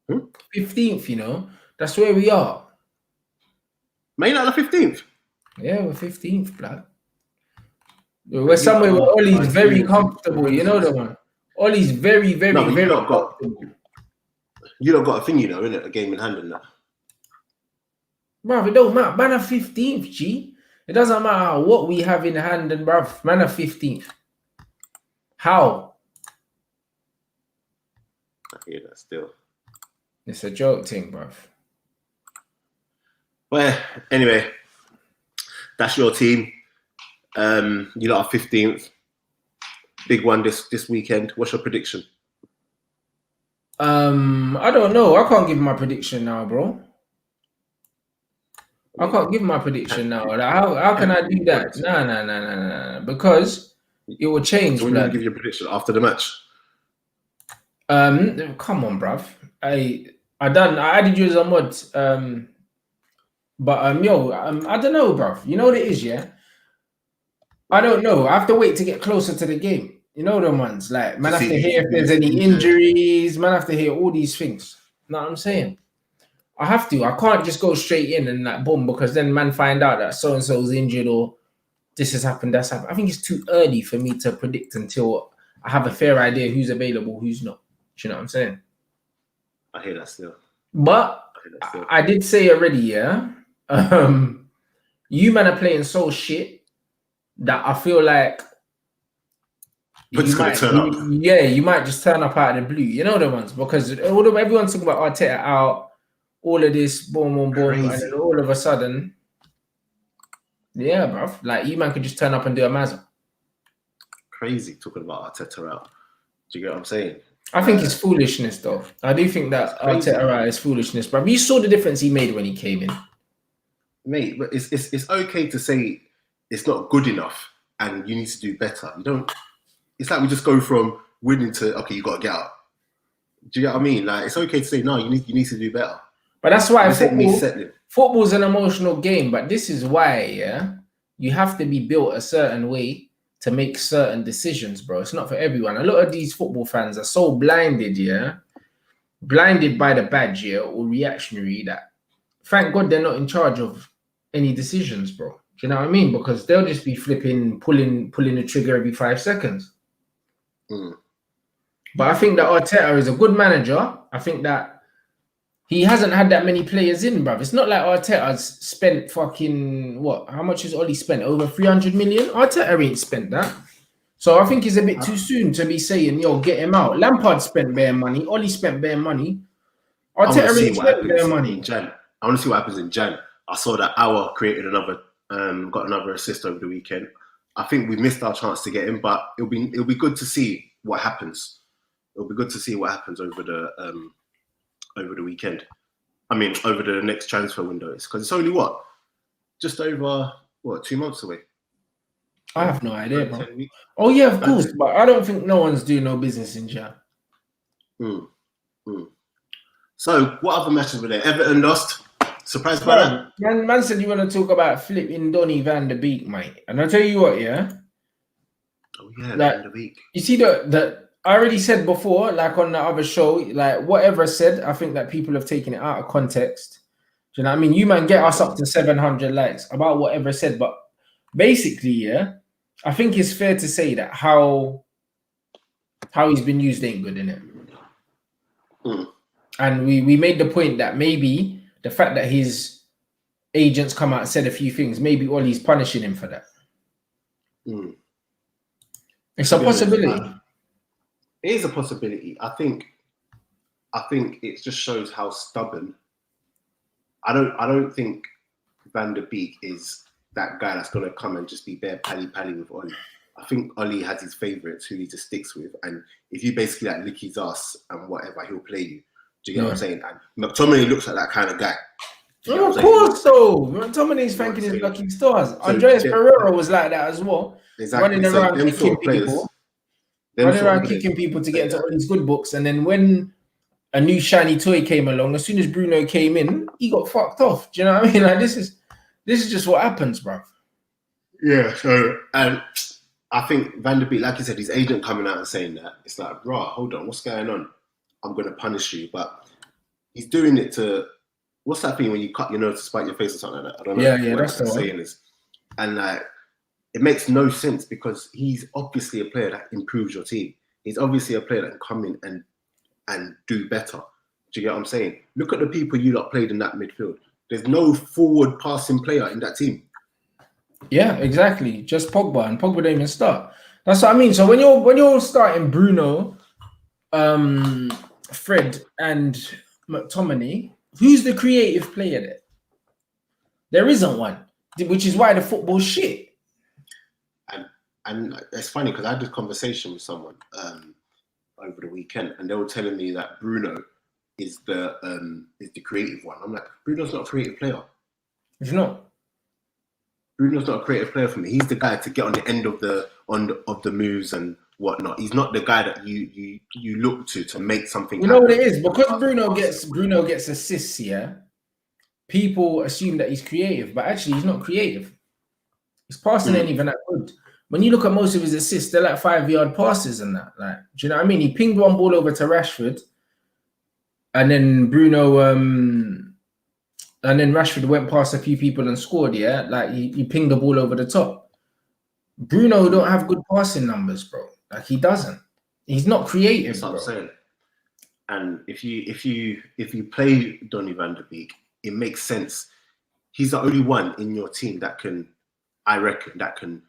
15th, you know. That's where we are. Man, you're not the 15th? Yeah, we're 15th, blood. We're somewhere where Ollie's very comfortable, you know the one. Ollie's very comfortable. You don't got a thing, you know, innit? A game in hand and that. Bruv, it don't matter. Man are 15th, G. It doesn't matter what we have in hand and bruv, man are 15th. How? I hear that still. It's a joke thing, bruv. Well, anyway, that's your team. You lot are 15th. Big one this weekend. What's your prediction? I don't know. I can't give my prediction now, bro. I can't give my prediction now. Like, how can I do that? Nah. Because it will change. So when you give your prediction after the match? Come on, bruv. I added you as a mod. But I don't know, bruv. You know what it is, yeah? I don't know. I have to wait to get closer to the game. You know the ones, like, man have to hear if there's any injuries, man have to hear all these things. You know what I'm saying? I have to. I can't just go straight in and like boom, because then man find out that so-and-so's injured or this has happened, that's happened. I think it's too early for me to predict until I have a fair idea who's available, who's not. Do you know what I'm saying? I hear that still. But I did say already, yeah, you man are playing so shit that I feel like you might just turn up out of the blue. You know the ones, because everyone's talking about Arteta out, all of this, boom, and then all of a sudden, yeah, bro, like you man could just turn up and do a mazza. Crazy talking about Arteta out. Do you get what I'm saying? I think it's foolishness, though. I do think that Arteta is foolishness, but you saw the difference he made when he came in. Mate, but it's okay to say it's not good enough and you need to do better. You don't. It's like we just go from winning to okay, you got to get out. Do you get what I mean? Like it's okay to say no, you need to do better. But that's why football's an emotional game. But this is why, you have to be built a certain way to make certain decisions, bro. It's not for everyone. A lot of these football fans are so blinded, blinded by the badge, or reactionary that thank God they're not in charge of any decisions, bro. Do you know what I mean? Because they'll just be pulling the trigger every 5 seconds. But I think that Arteta is a good manager. I think that he hasn't had that many players in, bruv. It's not like Arteta's spent fucking what? How much has Ollie spent? Over 300 million? Arteta ain't spent that. So I think it's a bit too soon to be saying, yo, get him out. Lampard spent bare money. Ollie spent bare money. Arteta ain't spent bare money. I want to see what happens in Jan. I saw that Hour created got another assist over the weekend. I think we missed our chance to get him, but it'll be good to see what happens. It'll be good to see what happens over the weekend. I mean, over the next transfer window, because it's only just over 2 months away. I have no idea, bro. Oh yeah, of course, but I don't think no one's doing no business in Jan. So, what other matches were there? Everton lost. Surprised by that? Man said you want to talk about flipping Donny van de Beek, mate. And I'll tell you what, yeah. Oh yeah, Van de Beek. You see the I already said before, like on the other show, like whatever I said, I think that people have taken it out of context. Do you know what I mean? You man get us up to 700 likes about whatever I said, but basically, I think it's fair to say that how he's been used ain't good, innit? And we made the point that maybe the fact that his agents come out and said a few things, maybe Ollie's punishing him for that. It's a possibility. It is a possibility. I think it just shows how stubborn. I don't think Van der Beek is that guy that's gonna come and just be bare pally with Ollie. I think Ollie has his favourites who he just sticks with, and if you basically like lick his ass and whatever, he'll play you. Do you get what I'm saying? And McTominay looks like that kind of guy. Oh, of course, though. McTominay's thanking his lucky stars. So Andreas Pereira was like that as well. Exactly. Running around kicking people. Kicking people to get into all these good books. And then when a new shiny toy came along, as soon as Bruno came in, he got fucked off. Do you know what I mean? Like this is just what happens, bro. Yeah. So and I think Van der Beek, like you said, his agent coming out and saying that, it's like, bro, hold on, what's going on? I'm going to punish you. But he's doing it to, what's that thing when you cut your nose to spite your face or something like that? I don't know. Yeah, that's the one. Saying is. And like, it makes no sense because he's obviously a player that improves your team. He's obviously a player that can come in and do better. Do you get what I'm saying? Look at the people you lot played in that midfield. There's no forward passing player in that team. Yeah, exactly. Just Pogba, and Pogba didn't even start. That's what I mean. So when you're starting Bruno, Fred, and McTominay, who's the creative player there? There isn't one, which is why the football's shit. And it's funny because I had this conversation with someone over the weekend, and they were telling me that Bruno is the creative one. I'm like, Bruno's not a creative player. He's not. Bruno's not a creative player for me. He's the guy to get on the end of the moves and whatnot. He's not the guy that you look to make something. You know what it is? Because Bruno gets assists, yeah. People assume that he's creative, but actually he's not creative. His passing ain't even that good. When you look at most of his assists, they're like 5-yard passes and that. Like, do you know what I mean? He pinged one ball over to Rashford, and then Rashford went past a few people and scored. Yeah, like he pinged the ball over the top. Bruno don't have good passing numbers, bro. Like he doesn't. He's not creative. That's what I'm saying. And if you play Donny van der Beek, it makes sense. He's the only one in your team that can, I reckon, that can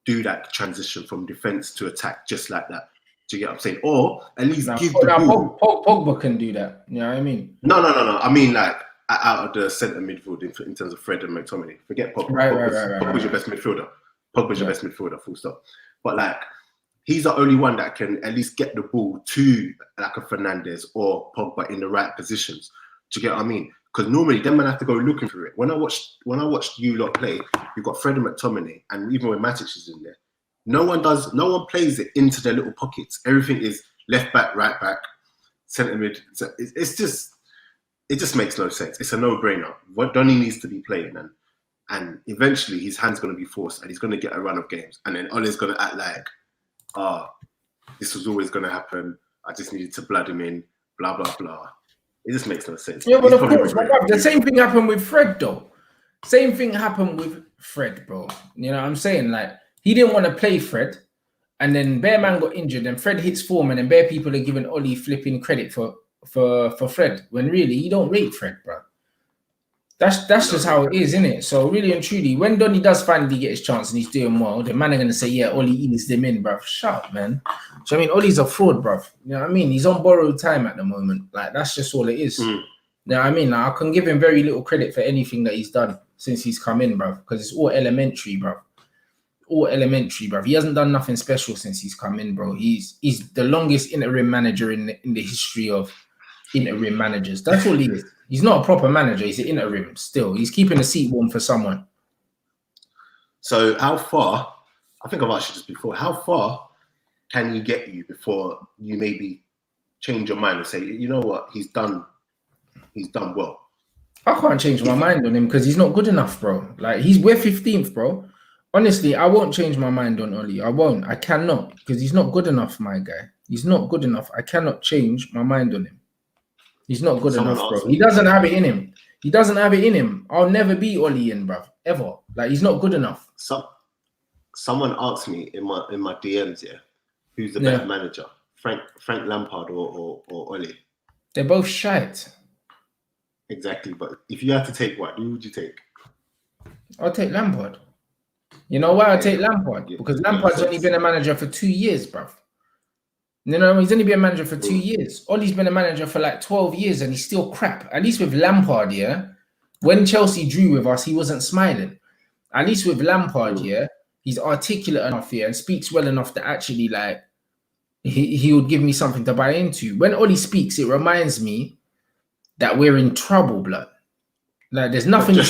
do that transition from defense to attack just like that. Do you get what I'm saying? Or at least give the ball. Pogba can do that. You know what I mean? No. I mean like out of the centre midfield in terms of Fred and McTominay. Forget Pogba. Right. Pogba's your best midfielder. Pogba's your best midfielder, full stop. But like, he's the only one that can at least get the ball to like a Fernandes or Pogba in the right positions. Do you get what I mean? Because normally them man have to go looking for it. When I watched you lot play, you've got Fred and McTominay, and even when Matic is in there, no one plays it into their little pockets. Everything is left back, right back, centre mid. So it just makes no sense. It's a no-brainer. What Donny needs to be playing, and eventually his hand's going to be forced, and he's going to get a run of games, and then Ole's going to act like, this was always going to happen. I just needed to blood him in, blah, blah, blah. It just makes no sense. Yeah, but of course, the same thing happened with Fred, though. Same thing happened with Fred, bro. You know what I'm saying? Like, he didn't want to play Fred, and then Bear Man got injured, and Fred hits form, and then Bear people are giving Ollie flipping credit for Fred, when really, you don't rate Fred, bro. That's just how it is, isn't it? So really and truly, when Donny does finally get his chance and he's doing well, the man are going to say, yeah, Ollie eased him in, bruv. Shut up, man. So I mean, Ollie's a fraud, bruv. You know what I mean? He's on borrowed time at the moment. Like, that's just all it is. You know what I mean? Like, I can give him very little credit for anything that he's done since he's come in, bruv, because it's all elementary, bruv. All elementary, bruv. He hasn't done nothing special since he's come in, bro. He's the longest interim manager in the history of interim managers. That's all he is. He's not a proper manager. He's an interim still. He's keeping the seat warm for someone. So how far, I think I've asked you this before, how far can he get you before you maybe change your mind and say, you know what, he's done well? I can't change my mind on him because he's not good enough, bro. Like, we're 15th, bro. Honestly, I won't change my mind on Ollie. I won't. I cannot, because he's not good enough, my guy. He's not good enough. I cannot change my mind on him. He's not good enough, bro. He doesn't have it in him. He doesn't have it in him. I'll never be Ollie in, bro. Ever. Like, he's not good enough. Someone asked me in my DMs, yeah, who's the better manager? Frank Lampard or Ollie? They're both shite. Exactly. But if you had to take one, who would you take? I'll take Lampard. You know why I take Lampard? Because Lampard's only been a manager for 2 years, bro. You know, he's only been a manager for 2 years. Ollie's been a manager for like 12 years and he's still crap. At least with Lampard, yeah, when Chelsea drew with us, he wasn't smiling. At least with Lampard, yeah, he's articulate enough here and speaks well enough that actually, like, he would give me something to buy into. When Ollie speaks, it reminds me that we're in trouble, blood. Like, there's nothing he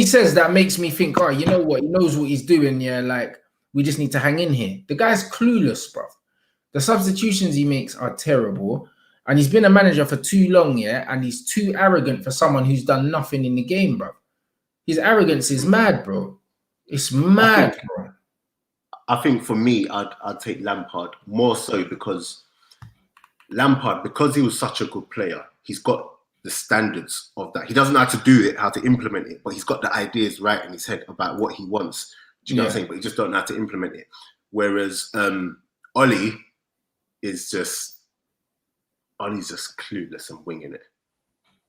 says that makes me think, oh, you know what, he knows what he's doing, yeah, like, we just need to hang in here. The guy's clueless, bro. The substitutions he makes are terrible. And he's been a manager for too long, yeah? And he's too arrogant for someone who's done nothing in the game, bro. His arrogance is mad, bro. It's mad, bro. I think for me, I'd take Lampard more so because Lampard, because he was such a good player, he's got the standards of that. He doesn't know how to do it, how to implement it, but he's got the ideas right in his head about what he wants. Do you know what I'm saying? But he just don't know how to implement it. Whereas Ollie's just clueless and winging it.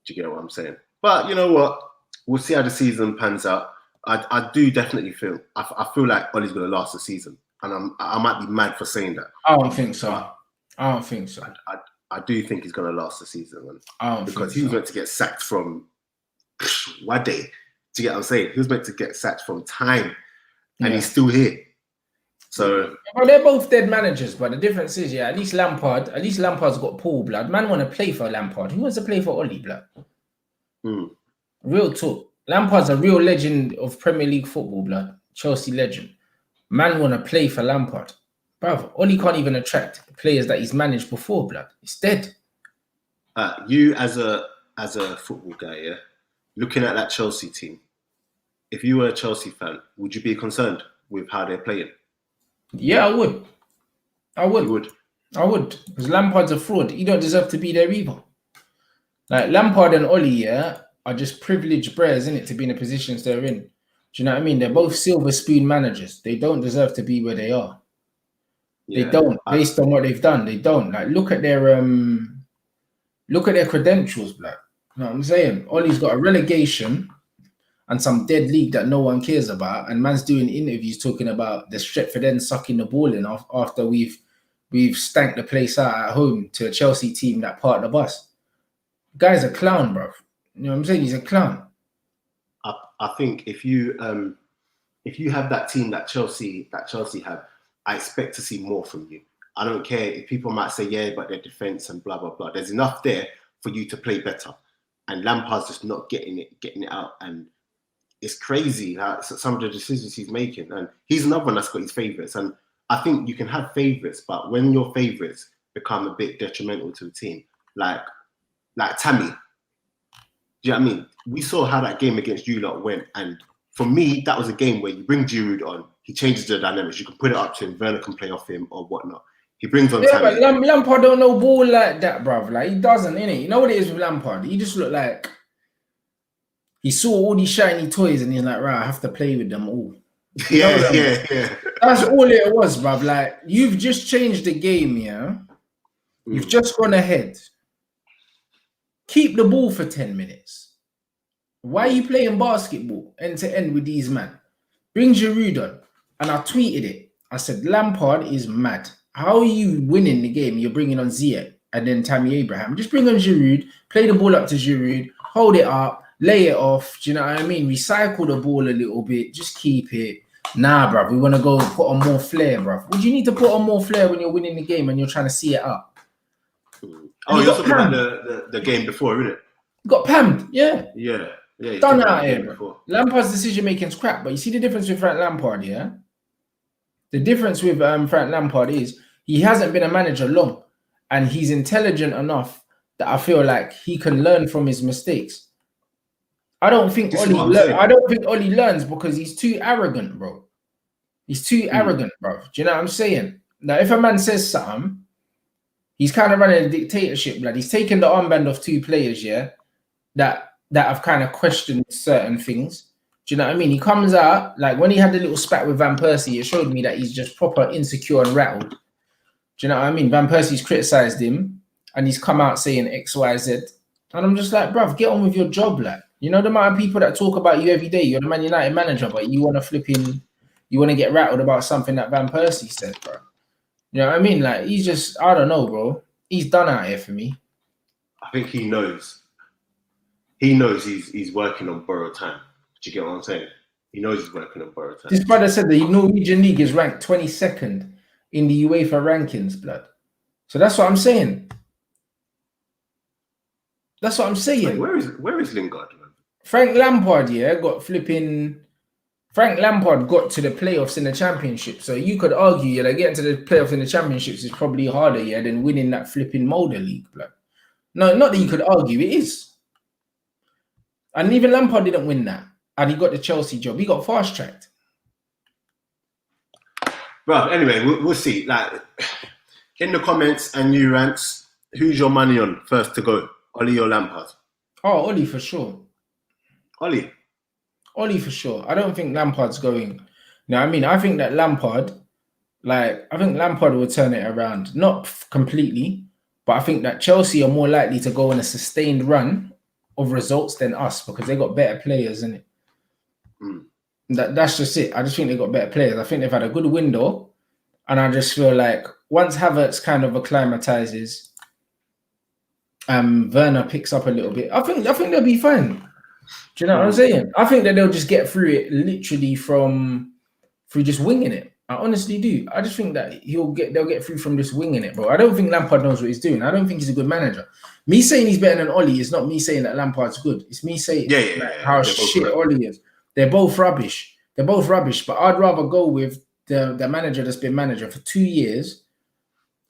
Do you get what I'm saying? But you know what? We'll see how the season pans out. I do definitely feel I feel like Ollie's going to last the season, and I might be mad for saying that. I don't think so. I do think he's going to last the season, because he was meant to get sacked from Wade. Do you get what I'm saying? He was meant to get sacked from time. And he's still here. So well, they're both dead managers, but the difference is, yeah, at least Lampard's got Paul, blood. Man want to play for Lampard. Who wants to play for Ollie, blood? Real talk. Lampard's a real legend of Premier League football, blood. Chelsea legend. Man want to play for Lampard. Bruv, Ollie can't even attract players that he's managed before, blood. It's dead. You as a football guy, yeah, looking at that Chelsea team, if you were a Chelsea fan, would you be concerned with how they're playing? Yeah, I would. You would? I would. Because Lampard's a fraud. He don't deserve to be there either. Like, Lampard and Ollie, yeah, are just privileged bears, innit, to be in the positions they're in. Do you know what I mean? They're both silver spoon managers. They don't deserve to be where they are. Yeah, they don't, based on what they've done. They don't. Like, look at their credentials, blood. You know what I'm saying? Ollie's got a relegation and some dead league that no one cares about, and man's doing interviews talking about the Stretford End sucking the ball in after we've stanked the place out at home to a Chelsea team that parked the bus. The guy's a clown, bro. You know what I'm saying? He's a clown. I think if you have that team that Chelsea have, I expect to see more from you. I don't care if people might say, yeah, but their defense and blah, blah, blah. There's enough there for you to play better. And Lampard's just not getting it out. And it's crazy some of the decisions he's making. And he's another one that's got his favourites. And I think you can have favourites, but when your favourites become a bit detrimental to the team, like Tammy, do you know what I mean? We saw how that game against you lot went. And for me, that was a game where you bring Giroud on, he changes the dynamics. You can put it up to him, Werner can play off him or whatnot. He brings on Tammy. But Lampard don't know ball like that, bruv. Like, he doesn't, innit? You know what it is with Lampard? He just looked like he saw all these shiny toys and he's like, right, I have to play with them all. Yeah. That's all it was, bruv. Like, you've just changed the game, yeah? You've just gone ahead. Keep the ball for 10 minutes. Why are you playing basketball end to end with these men? Bring Giroud on. And I tweeted it. I said, Lampard is mad. How are you winning the game? You're bringing on Ziyech and then Tammy Abraham. Just bring on Giroud, play the ball up to Giroud, hold it up, lay it off. Do you know what I mean? Recycle the ball a little bit. Just keep it. Nah, bruv. We want to go put on more flair, bruv. Would you need to put on more flair when you're winning the game and you're trying to see it up? Oh, you're talking about the game before, isn't it? Got pammed, yeah. Yeah. Done out here, bro. Lampard's decision making is crap, but you see the difference with Frank Lampard, yeah? The difference with Frank Lampard is he hasn't been a manager long, and he's intelligent enough that I feel like he can learn from his mistakes. I don't think Oli learns because he's too arrogant, bro. He's too arrogant, bro. Do you know what I'm saying? Now, if a man says something, he's kind of running a dictatorship, blood. He's taken the armband of two players, yeah, that have kind of questioned certain things. Do you know what I mean? He comes out, like when he had the little spat with Van Persie, it showed me that he's just proper insecure and rattled. Do you know what I mean? Van Persie's criticised him and he's come out saying X, Y, Z. And I'm just like, bruv, get on with your job, like. You know the amount of people that talk about you every day. You're the Man United manager, but you want to get rattled about something that Van Persie said, bro. You know what I mean? Like, he's just, I don't know, bro. He's done out here for me. I think he knows. He knows he's working on borrowed time. Do you get what I'm saying? He knows he's working on borrowed time. This brother said the Norwegian League is ranked 22nd in the UEFA rankings, blood. So that's what I'm saying. That's what I'm saying. Wait, where is Lingard, man? Frank Lampard, yeah, Frank Lampard got to the playoffs in the championship. So you could argue, yeah, that getting to the playoffs in the championships is probably harder, yeah, than winning that flipping Molder League, blood. No, not that you could argue, it is. And even Lampard didn't win that. And he got the Chelsea job. He got fast-tracked. Well, anyway, we'll see. Like, in the comments and new rants, who's your money on first to go? Oli or Lampard? Oh, Oli for sure. Oli for sure. I don't think Lampard's going. You know what I mean? I think that Lampard will turn it around. Not completely, but I think that Chelsea are more likely to go on a sustained run of results than us because they got better players, innit? That's just it. I just think they got better players. I think they've had a good window, and I just feel like once Havertz kind of acclimatizes, Werner picks up a little bit. I think they'll be fine. Do you know what I'm saying? I think that they'll just get through it literally through just winging it. I honestly do. I just think that they'll get through from just winging it, bro. I don't think Lampard knows what he's doing. I don't think he's a good manager. Me saying he's better than Oli is not me saying that Lampard's good. It's me saying how shit Oli is. They're both rubbish. But I'd rather go with the manager that's been manager for 2 years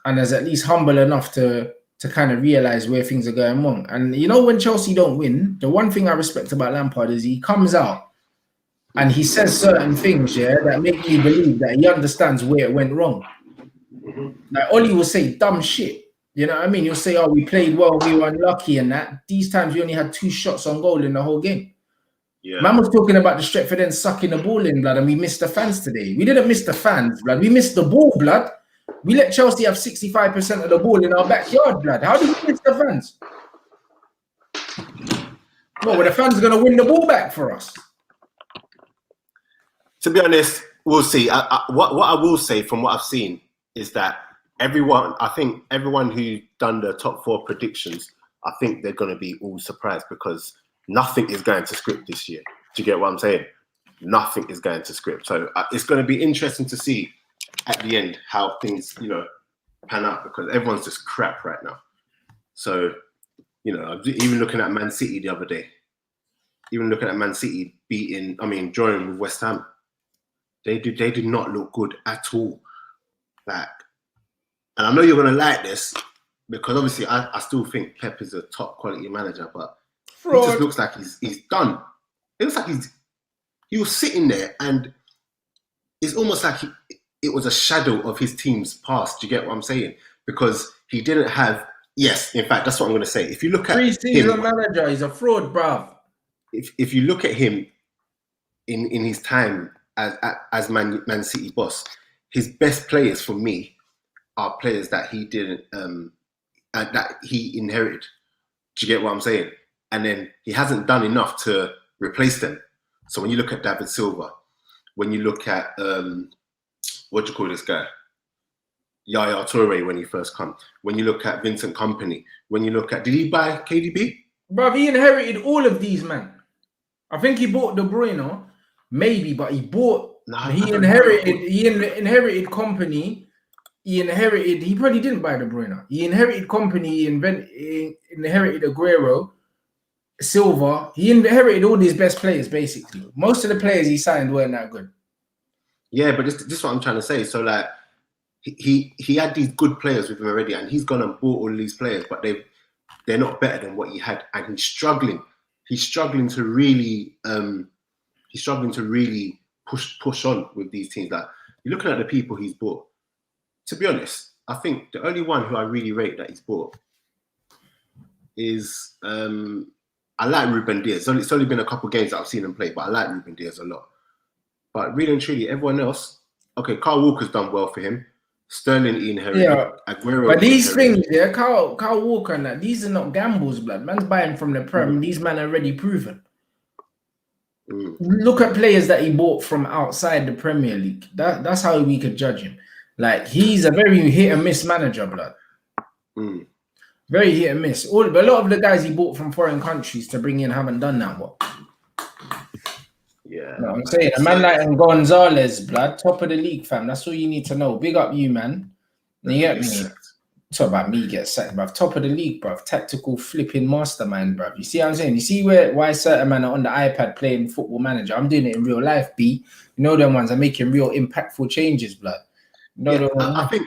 and is at least humble enough to kind of realize where things are going wrong. And you know, when Chelsea don't win, the one thing I respect about Lampard is he comes out and he says certain things, yeah, that make me believe that he understands where it went wrong. Like Oli will say dumb shit. You know what I mean? He'll say, oh, we played well, we were unlucky and that. These times we only had 2 shots on goal in the whole game. Yeah. Man was talking about the Stretford end sucking the ball in, blood, and we missed the fans today. We didn't miss the fans, blood. We missed the ball, blood. We let Chelsea have 65% of the ball in our backyard, blood. How did we miss the fans? Well, the fans are going to win the ball back for us. To be honest, we'll see. What I will say from what I've seen is that I think everyone who done the top 4 predictions, I think they're going to be all surprised because nothing is going to script this year. Do you get what I'm saying? Nothing is going to script. So it's going to be interesting to see at the end how things, pan out, because everyone's just crap right now. So, even looking at Man City the other day, drawing with West Ham, they did not look good at all. Like, and I know you're gonna like this because obviously I still think Pep is a top quality manager, but Fraud. He just looks like he's done. It looks like he was sitting there, and it's almost like it was a shadow of his team's past. Do you get what I'm saying? Because he didn't have. Yes, in fact, that's what I'm going to say. If you look at pre-season manager, he's a fraud, bruv. If you look at him in his time as Man City boss, his best players for me are players that he didn't that he inherited. Do you get what I'm saying? And then he hasn't done enough to replace them. So when you look at David Silva, when you look at what do you call this guy? Yaya Toure when he first come. When you look at Vincent Kompany, when you look at, did he buy KDB? Bruv, he inherited all of these, man. I think he bought De Bruyne, maybe, but he bought. He inherited Kompany. He probably didn't buy De Bruyne. He inherited Kompany. He inherited Aguero, Silva. He inherited all these best players, basically. Most of the players he signed weren't that good. Yeah, but this is what I'm trying to say. So like, he had these good players with him already, and he's gone and bought all these players, but they're not better than what he had, and he's struggling. He's struggling to really push on with these teams. Like, you're looking at the people he's bought. To be honest, I think the only one who I really rate that he's bought is I like Ruben Diaz. It's only been a couple of games that I've seen him play, but I like Ruben Diaz a lot. But really and truly, everyone else, okay, Kyle Walker's done well for him. Sterling he inherited. Yeah. Aguero. But these things, yeah, Kyle Walker and that, these are not gambles, blood. Man's buying from the Prem. These men are already proven. Look at players that he bought from outside the Premier League. That's how we could judge him. Like, he's a very hit and miss manager, blood. Very hit and miss. A lot of the guys he bought from foreign countries to bring in haven't done that well. Yeah. You know what I'm saying? A man like Gonzalez, blood, top of the league, fam. That's all you need to know. Big up you, man. You get me? Talk about me get sacked, bruv. Top of the league, bruv. Tactical flipping mastermind, bruv. You see what I'm saying? You see why certain men are on the iPad playing Football Manager? I'm doing it in real life, B. You know them ones are making real impactful changes, blood. You know I think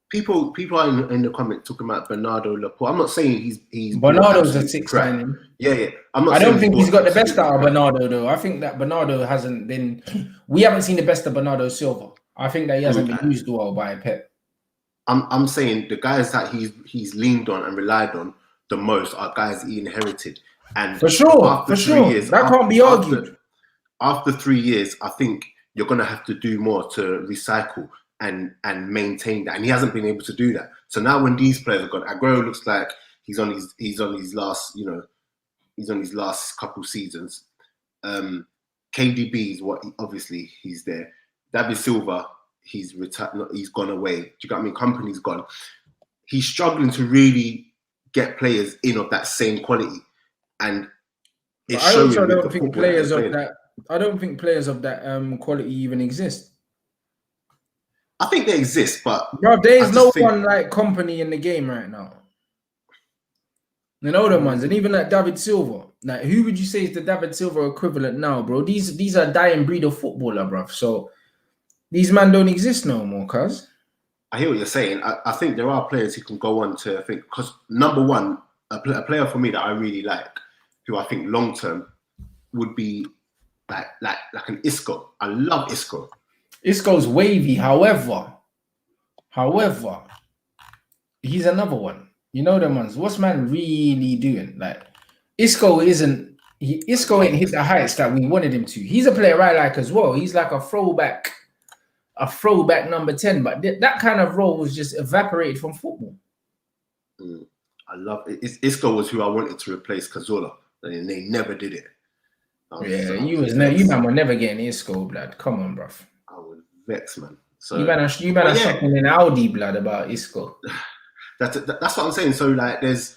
people are in the comment talking about Bernardo Laporte. I'm not saying he's Bernardo's a six signing. Yeah. I don't think he's got the best out of Bernardo, though. I think that Bernardo hasn't been. We haven't seen the best of Bernardo Silva. I think that he hasn't been used well by Pep. I'm saying the guys that he's leaned on and relied on the most are guys he inherited. And for sure, that can't be argued. After 3 years, I think you're gonna have to do more to recycle and maintain that, and he hasn't been able to do that. So now when these players are gone, Aguero looks like he's on his last couple seasons. KDB is obviously he's there. David Silva, he's retired. He's gone away. Do you get what I mean? Kompany's gone. He's struggling to really get players in of that same quality, and it's showing. I don't think players of that quality even exist. I think they exist, but bro, there is no one like Kompany in the game right now. You know them ones, and even like David Silva. Like, who would you say is the David Silva equivalent now, bro? These are dying breed of footballer, bro. So these men don't exist no more, cuz. I hear what you're saying. I think there are players who can go on to, I think, because number one, a player for me that I really like, who I think long term would be like an Isco. I love Isco. Isco's wavy, however, he's another one. You know them ones. What's man really doing? Like, Isco ain't hit the heights that we wanted him to. He's a player I like as well. He's like a throwback number 10, but that kind of role was just evaporated from football. I love it. Isco was who I wanted to replace Cazorla, and they never did it. You man were never getting Isco, blood. Come on, bruv. I was vexed, man. So you man are shopping in Audi, blood, about Isco. That's what I'm saying. So like, there's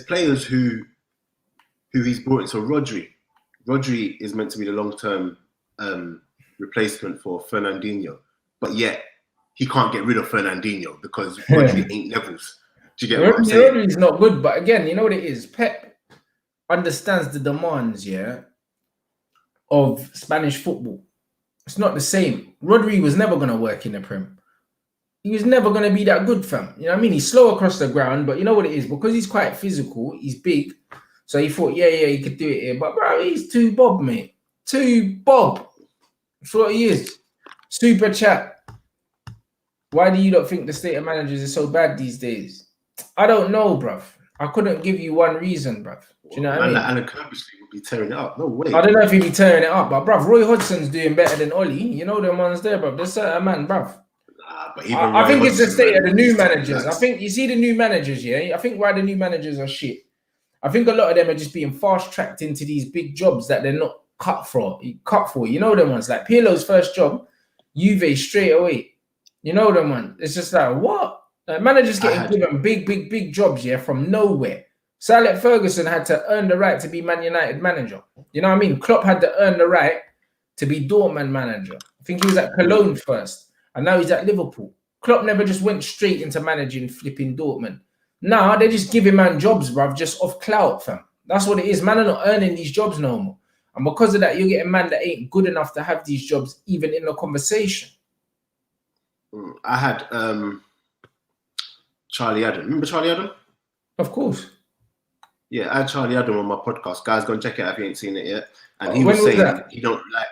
players who he's brought in. So Rodri is meant to be the long-term replacement for Fernandinho, but yet he can't get rid of Fernandinho because Rodri ain't levels. Do you get what I'm saying? Rodri's not good, but again, you know what it is? Pep understands the demands, of Spanish football. It's not the same. Rodri was never going to work in the Prem. He was never going to be that good, fam. You know what I mean? He's slow across the ground, but you know what it is? Because he's quite physical, he's big. So he thought, he could do it here. But, bro, he's too Bob, mate. Too Bob. That's what he is. Super chat. Why do you not think the state of managers is so bad these days? I don't know, bruv. I couldn't give you one reason, bruv. Do you know what I mean? Alan Kirbysley would be tearing it up. No way. I don't know if he'd be tearing it up, but, bruv, Roy Hodgson's doing better than Ollie. You know them ones there, bruv. There's certain man, bruv. But I think it's the state of the new managers. I think you see the new managers, I think why the new managers are shit. I think a lot of them are just being fast-tracked into these big jobs that they're not cut for. You know them ones. Like Pirlo's first job, Juve straight away. You know them ones. It's just like, what? Like, managers getting given big jobs, from nowhere. Sir Alex Ferguson had to earn the right to be Man United manager. You know what I mean? Klopp had to earn the right to be Dortmund manager. I think he was at Cologne first, and now he's at Liverpool. Klopp never just went straight into managing flipping Dortmund. Nah, they just giving man jobs, bruv, just off clout, fam. That's what it is. Man are not earning these jobs no more. And because of that, you're getting man that ain't good enough to have these jobs even in the conversation. I had Charlie Adam. Remember Charlie Adam? Of course. Yeah, I had Charlie Adam on my podcast. Guys, go and check it out if you ain't seen it yet. And he was saying he don't like,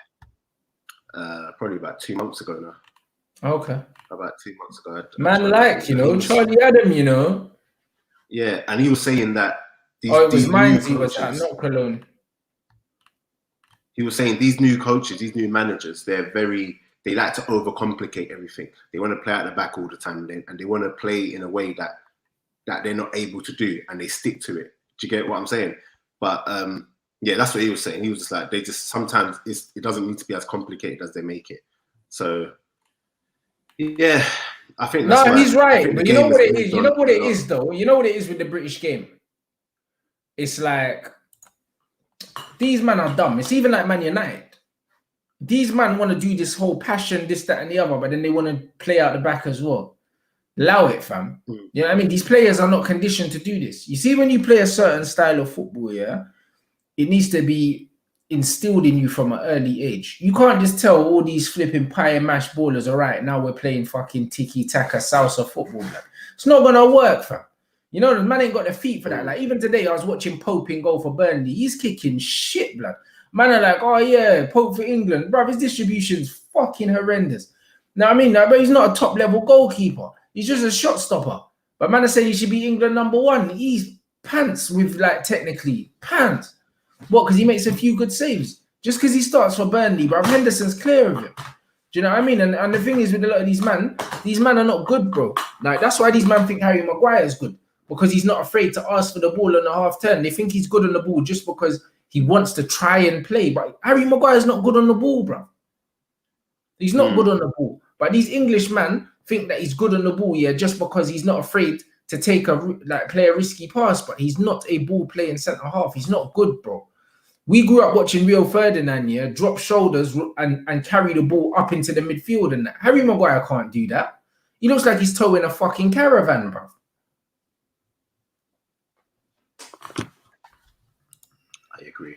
probably about 2 months ago now. Okay. About 2 months ago. Charlie Adam, Yeah, and he was saying that it was Mainz he was at, not Cologne. He was saying these new coaches, these new managers, they like to overcomplicate everything. They want to play at the back all the time, and they want to play in a way that they're not able to do, and they stick to it. Do you get what I'm saying? But that's what he was saying. He was just like, sometimes it doesn't need to be as complicated as they make it. So yeah, I think that's he's right. But you know what it is? You know what it is, though? You know what it is with the British game? It's like, these men are dumb. It's even like Man United. These men want to do this whole passion, this, that, and the other, but then they want to play out the back as well. Allow it, fam. You know what I mean? These players are not conditioned to do this. You see, when you play a certain style of football, it needs to be instilled in you from an early age. You can't just tell all these flipping pie and mash ballers, all right, now we're playing fucking tiki-taka salsa football. Blood. It's not going to work, fam. You know, the man ain't got the feet for that. Like, even today, I was watching Pope in goal for Burnley. He's kicking shit, blood. Man are like, oh, yeah, Pope for England. Bro, his distribution's fucking horrendous. Now, I mean, but he's not a top-level goalkeeper. He's just a shot stopper. But man are saying he should be England #1. He's pants with, like, technically, pants. What, because he makes a few good saves? Just because he starts for Burnley, bro. Henderson's clear of him. Do you know what I mean? And the thing is with a lot of these men are not good, bro. Like, that's why these men think Harry Maguire is good. Because he's not afraid to ask for the ball on the half turn. They think he's good on the ball just because he wants to try and play. But Harry Maguire's not good on the ball, bro. He's not good on the ball. But these English men think that he's good on the ball, just because he's not afraid to play a risky pass. But he's not a ball playing centre half. He's not good, bro. We grew up watching Rio Ferdinand, drop shoulders and carry the ball up into the midfield and that. Harry Maguire can't do that. He looks like he's towing a fucking caravan, bro. I agree.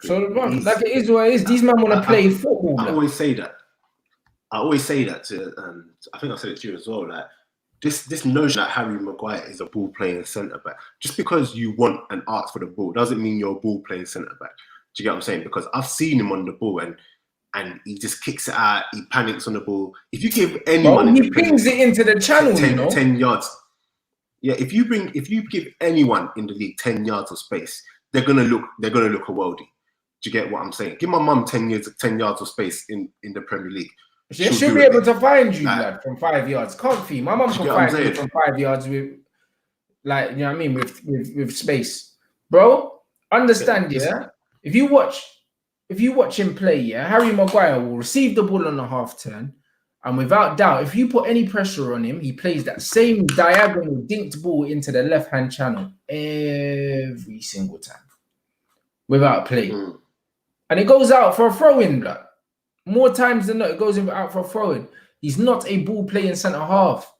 So, like, it is what it is. These men want to play football. I always say that. To, I think I said it to you as well. Like, this notion that Harry Maguire is a ball playing centre back, just because you want and ask for the ball doesn't mean you're a ball playing centre back. Do you get what I'm saying? Because I've seen him on the ball and he just kicks it out. He panics on the ball. If you give anyone, he pings it into the channel, 10 yards. Yeah, if you give anyone in the league 10 yards of space, they're gonna look a worldie. Do you get what I'm saying? Give my mum 10 yards of space in the Premier League. She'll be able to find you, lad, from 5 yards. Comfy. My mum can find you from 5 yards with, like, you know what I mean, with space. Bro, understand, If you watch him play, Harry Maguire will receive the ball on the half turn, and without doubt, if you put any pressure on him, he plays that same diagonal dinked ball into the left-hand channel every single time. Without play. And it goes out for a throw-in, blood. More times than not, it goes out for a throw-in. He's not a ball playing centre half.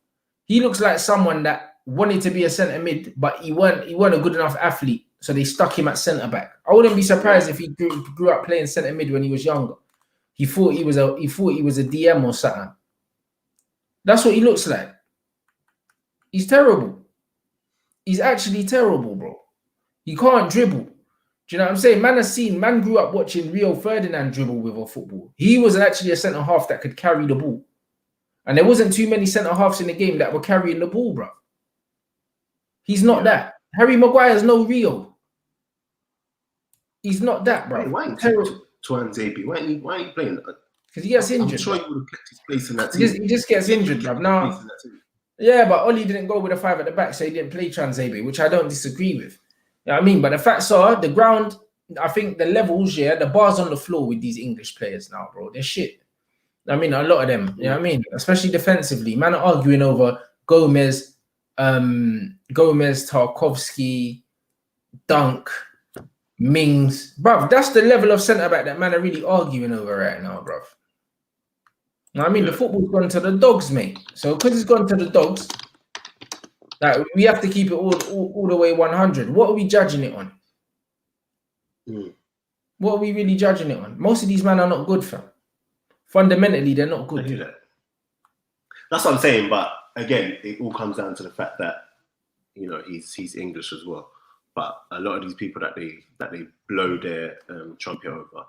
He looks like someone that wanted to be a centre mid, but he weren't a good enough athlete, so they stuck him at centre back. I wouldn't be surprised if he grew up playing centre mid when he was younger. He thought he was a DM or something. That's what he looks like. He's terrible. He's actually terrible, bro. He can't dribble. Do you know what I'm saying? Man grew up watching Rio Ferdinand dribble with a football. He was actually a centre half that could carry the ball. And there wasn't too many centre halves in the game that were carrying the ball, bro. He's not that. Harry Maguire's no Rio. He's not that, bro. Why ain't Tuanzebe? Why ain't he playing? Because he gets injured. I'm sure he would have kept his place in that team. He just gets injured, bro. Now, yeah, but Oli didn't go with a 5 at the back, so he didn't play Tuanzebe, which I don't disagree with. You know what I mean? But the facts are, the ground, I think the levels, the bars on the floor with these English players now, bro, they're shit. I mean, a lot of them, you know what I mean? Especially defensively. Man are arguing over Gomez, Tarkovsky, Dunk, Mings. Bruv, that's the level of centre-back that man are really arguing over right now, bruv. You know what I mean? The football's gone to the dogs, mate. So because it's gone to the dogs, like, we have to keep it all the way 100. What are we judging it on? What are we really judging it on? Most of these men are not good, fam. Fundamentally, they're not good. I hear that. That's what I'm saying, but again, it all comes down to the fact that, you know, he's English as well. But a lot of these people that they blow their trumpet over,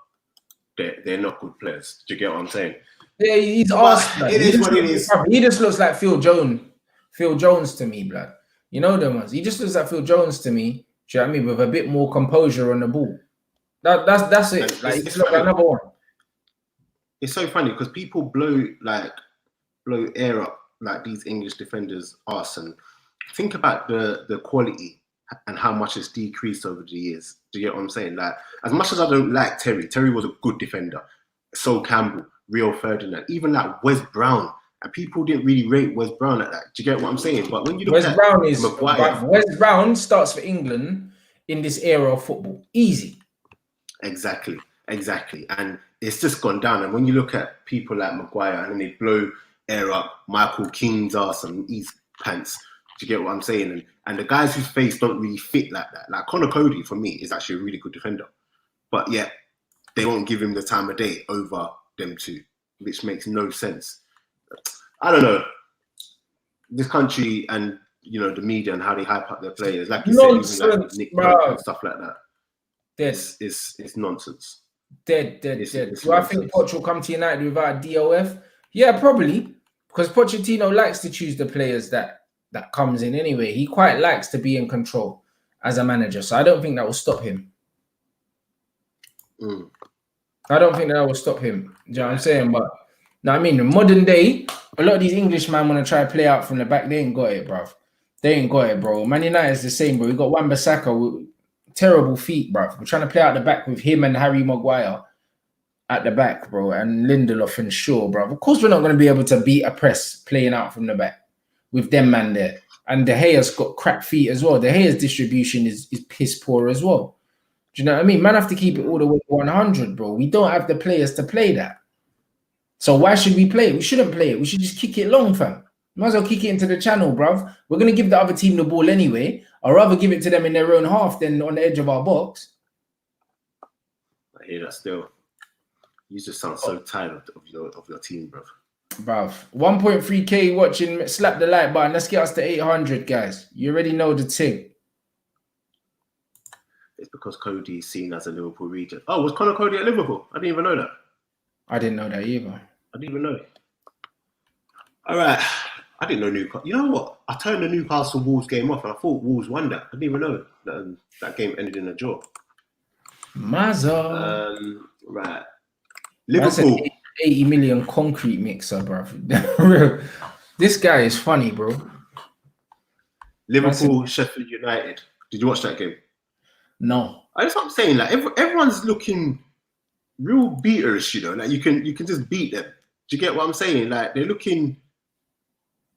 they're not good players. Do you get what I'm saying? Yeah, he's arsed. It is what it is. He just looks like Phil Jones to me, blood. You know them ones. He just looks like Phil Jones to me. Do you know what I mean? With a bit more composure on the ball. That's it. Like, it's like another one. It's so funny because people blow air up like these English defenders' arse, and think about the quality and how much it's decreased over the years. Do you get what I'm saying? Like, as much as I don't like Terry was a good defender. So Campbell, Rio Ferdinand, even like Wes Brown, and people didn't really rate Wes Brown at that. Do you get what I'm saying? But when you look at Maguire, Wes Brown starts for England in this era of football. Easy. Exactly. And it's just gone down. And when you look at people like Maguire and then they blow air up Michael Keane's arse and his pants, do you get what I'm saying? And the guys whose face don't really fit like that. Like Conor Cody, for me, is actually a really good defender. But yet, they won't give him the time of day over them two, which makes no sense. I don't know. This country and, you know, the media and how they hype up their players, like you nonsense, said, even like Nick Pope and stuff like that. It's nonsense. Dead. Do I think Poch will come to United without a DOF? Yeah, probably. Because Pochettino likes to choose the players that comes in anyway. He quite likes to be in control as a manager. So I don't think that will stop him. I don't think that will stop him. Do you know what I'm saying? But no, I mean, in modern day, a lot of these Englishmen want to try to play out from the back. They ain't got it, bruv. They ain't got it, bro. Man United's the same, bro. We got Wan-Bissaka with terrible feet, bruv. We're trying to play out the back with him and Harry Maguire at the back, bro, and Lindelof and Shaw, bruv. Of course, we're not going to be able to beat a press playing out from the back with them man there. And De Gea's got crap feet as well. De Gea's distribution is piss poor as well. Do you know what I mean? Man have to keep it all the way 100, bro. We don't have the players to play that. So why should we play it? We shouldn't play it. We should just kick it long, fam. Might as well kick it into the channel, bruv. We're going to give the other team the ball anyway. I'd rather give it to them in their own half than on the edge of our box. I hear that still. You just sound so tired of your team, bruv. Bruv. 1.3K watching. Slap the like button. Let's get us to 800, guys. You already know the thing. It's because Cody is seen as a Liverpool region. Oh, was Conor Cody at Liverpool? I didn't even know that. I didn't know that either. I didn't even know. All right. I didn't know Newcastle. You know what? I turned the Newcastle Wolves game off and I thought Wolves won that. I didn't even know that game ended in a draw. Mazza. Right. Liverpool. 80 million concrete mixer, bro. This guy is funny, bro. Liverpool, Sheffield United. Did you watch that game? No. That's what I'm saying. Like everyone's looking real beaterish, you know. Like you can just beat them. Do you get what I'm saying? Like they're looking.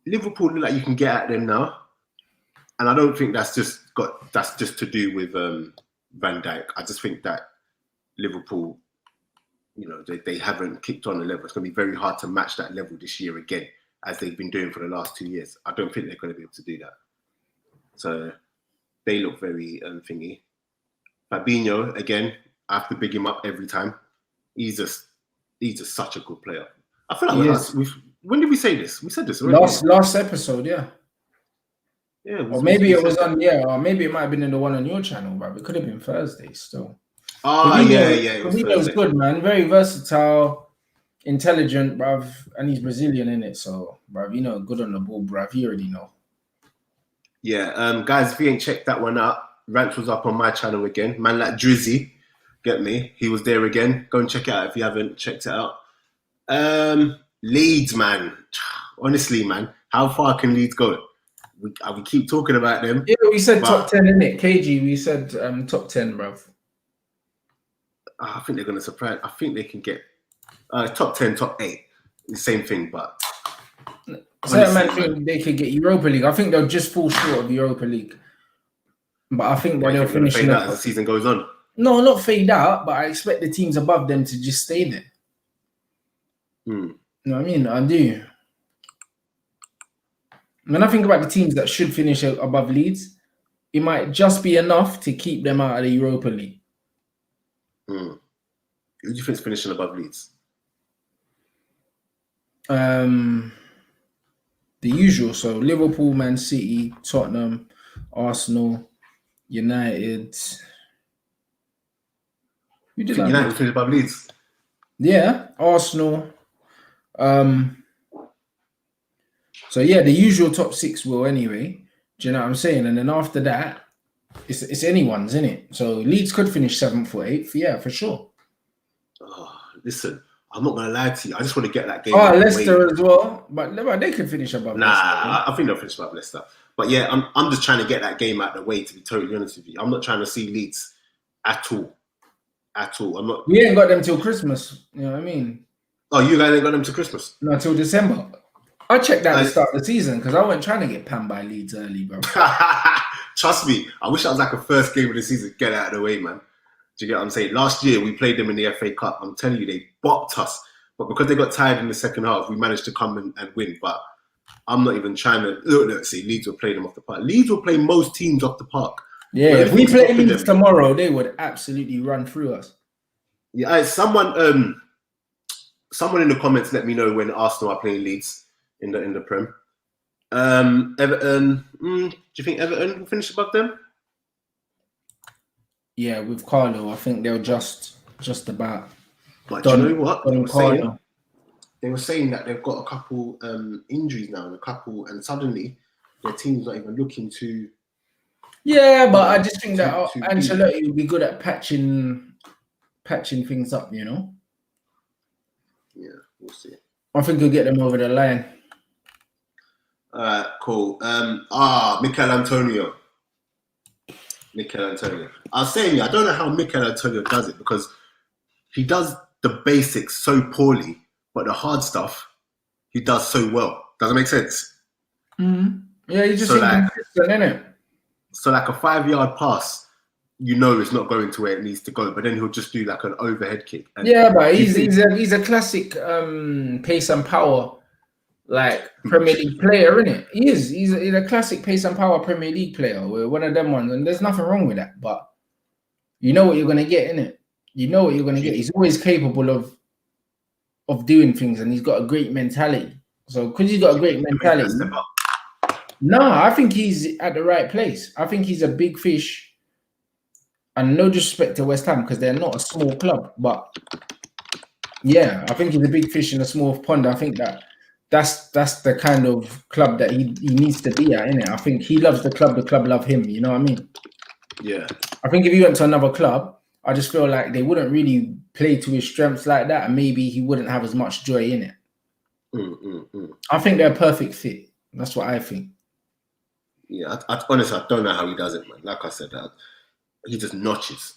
Liverpool look like you can get at them now, and I don't think that's just to do with Van Dijk. I just think that Liverpool you know, they haven't kicked on the level. It's going to be very hard to match that level this year again, as they've been doing for the last 2 years. I don't think they're going to be able to do that. So they look very thingy. Fabinho, again, I have to big him up every time. He's just such a good player. I feel like when did we say this? We said this already. Last episode, yeah. Yeah. Or maybe it was on, or maybe it might have been in the one on your channel, bro. It could have been Thursday still. Oh, yeah. It was good, man. Very versatile, intelligent, bruv. And he's Brazilian, in it. So, bruv, you know, good on the ball, bruv. You already know. Yeah, guys, if you ain't checked that one out, Rants was up on my channel again. Man like Drizzy, get me? He was there again. Go and check it out if you haven't checked it out. Leeds, man. Honestly, man, how far can Leeds go? We keep talking about them. Yeah, we said top 10, innit? KG, we said top 10, bruv. I think they're going to surprise. I think they can get top 10, top 8. The same thing, but... Certain man think they could get Europa League. I think they'll just fall short of Europa League. But I think that they'll finish fade out as the season goes on. No, not fade out, but I expect the teams above them to just stay there. You know what I mean? I do. When I think about the teams that should finish above Leeds, it might just be enough to keep them out of the Europa League. Who do you think is finishing above Leeds? The usual, so Liverpool, Man City, Tottenham, Arsenal, United. Who did that? United finished above Leeds. Yeah, Arsenal. So yeah, the usual top 6 will anyway. Do you know what I'm saying? And then after that, it's anyone's, isn't it? So Leeds could finish 7th or 8th, yeah, for sure. Oh, listen, I'm not gonna lie to you. I just want to get that game. Oh, Leicester as well, but they could finish above. Nah, Leicester. I think they'll finish above Leicester. But yeah, I'm just trying to get that game out of the way. To be totally honest with you, I'm not trying to see Leeds at all. I'm not. We ain't got them till Christmas. You know what I mean? Oh, you guys ain't got them till Christmas? No, till December. I checked out the start of the season because I wasn't trying to get panned by Leeds early, bro. Trust me, I wish I was like a first game of the season. Get out of the way, man. Do you get what I'm saying? Last year, we played them in the FA Cup. I'm telling you, they bopped us. But because they got tired in the second half, we managed to come and win. But I'm not even trying to... Let's see, Leeds will play them off the park. Leeds will play most teams off the park. Yeah, if we play Leeds tomorrow, they would absolutely run through us. Yeah, someone in the comments let me know when Arsenal are playing Leeds in the Prem. Everton, do you think Everton will finish above them? Yeah, with Carlo, I think they'll just about. But do you know what? They were saying that they've got a couple injuries now, and suddenly their team's not even looking to. Yeah, but I just think that Ancelotti will be good at patching things up, you know. Yeah, we'll see. I think he'll get them over the line. Cool. Mikel Antonio. I was saying, I don't know how Mikel Antonio does it, because he does the basics so poorly, but the hard stuff he does so well. Does it make sense? Mm-hmm. Yeah, you just inconsistent, innit? So like a 5-yard pass, you know it's not going to where it needs to go, but then he'll just do like an overhead kick. Yeah, but he's a classic pace and power like Premier League player, isn't it? He is. He's a classic pace and power Premier League player. We're one of them ones, and there's nothing wrong with that. But you know what you're gonna get, innit? You know what you're gonna get. He's always capable of doing things, and he's got a great mentality. So because he's got a great mentality, no, I think he's at the right place. I think he's a big fish. And no disrespect to West Ham, because they're not a small club, but yeah, I think he's a big fish in a small pond. I think that's the kind of club that he needs to be at, innit? I think he loves the club love him, you know what I mean? Yeah. I think if he went to another club, I just feel like they wouldn't really play to his strengths like that, and maybe he wouldn't have as much joy in it. I think they're a perfect fit. That's what I think. Yeah, honestly, I don't know how he does it, man. Like I said, he just notches.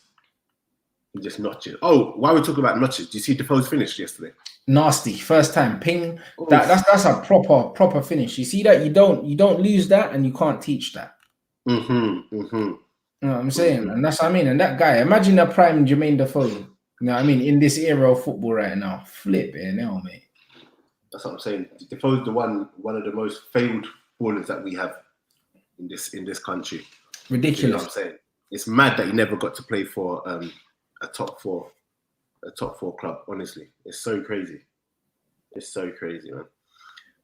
Oh, while we're talking about notches, do you see Defoe's finish yesterday? Nasty. First time. Ping. That's a proper finish. You see that? You don't lose that, and you can't teach that. You know what I'm saying? And that's what I mean. And that guy, imagine a prime Jermaine Defoe. You know what I mean? In this era of football right now, flip it now, mate. That's what I'm saying. Defoe's the one of the most failed ballers that we have in this country. Ridiculous. You know what I'm saying? It's mad that he never got to play for a top four club. Honestly, it's so crazy. It's so crazy, man.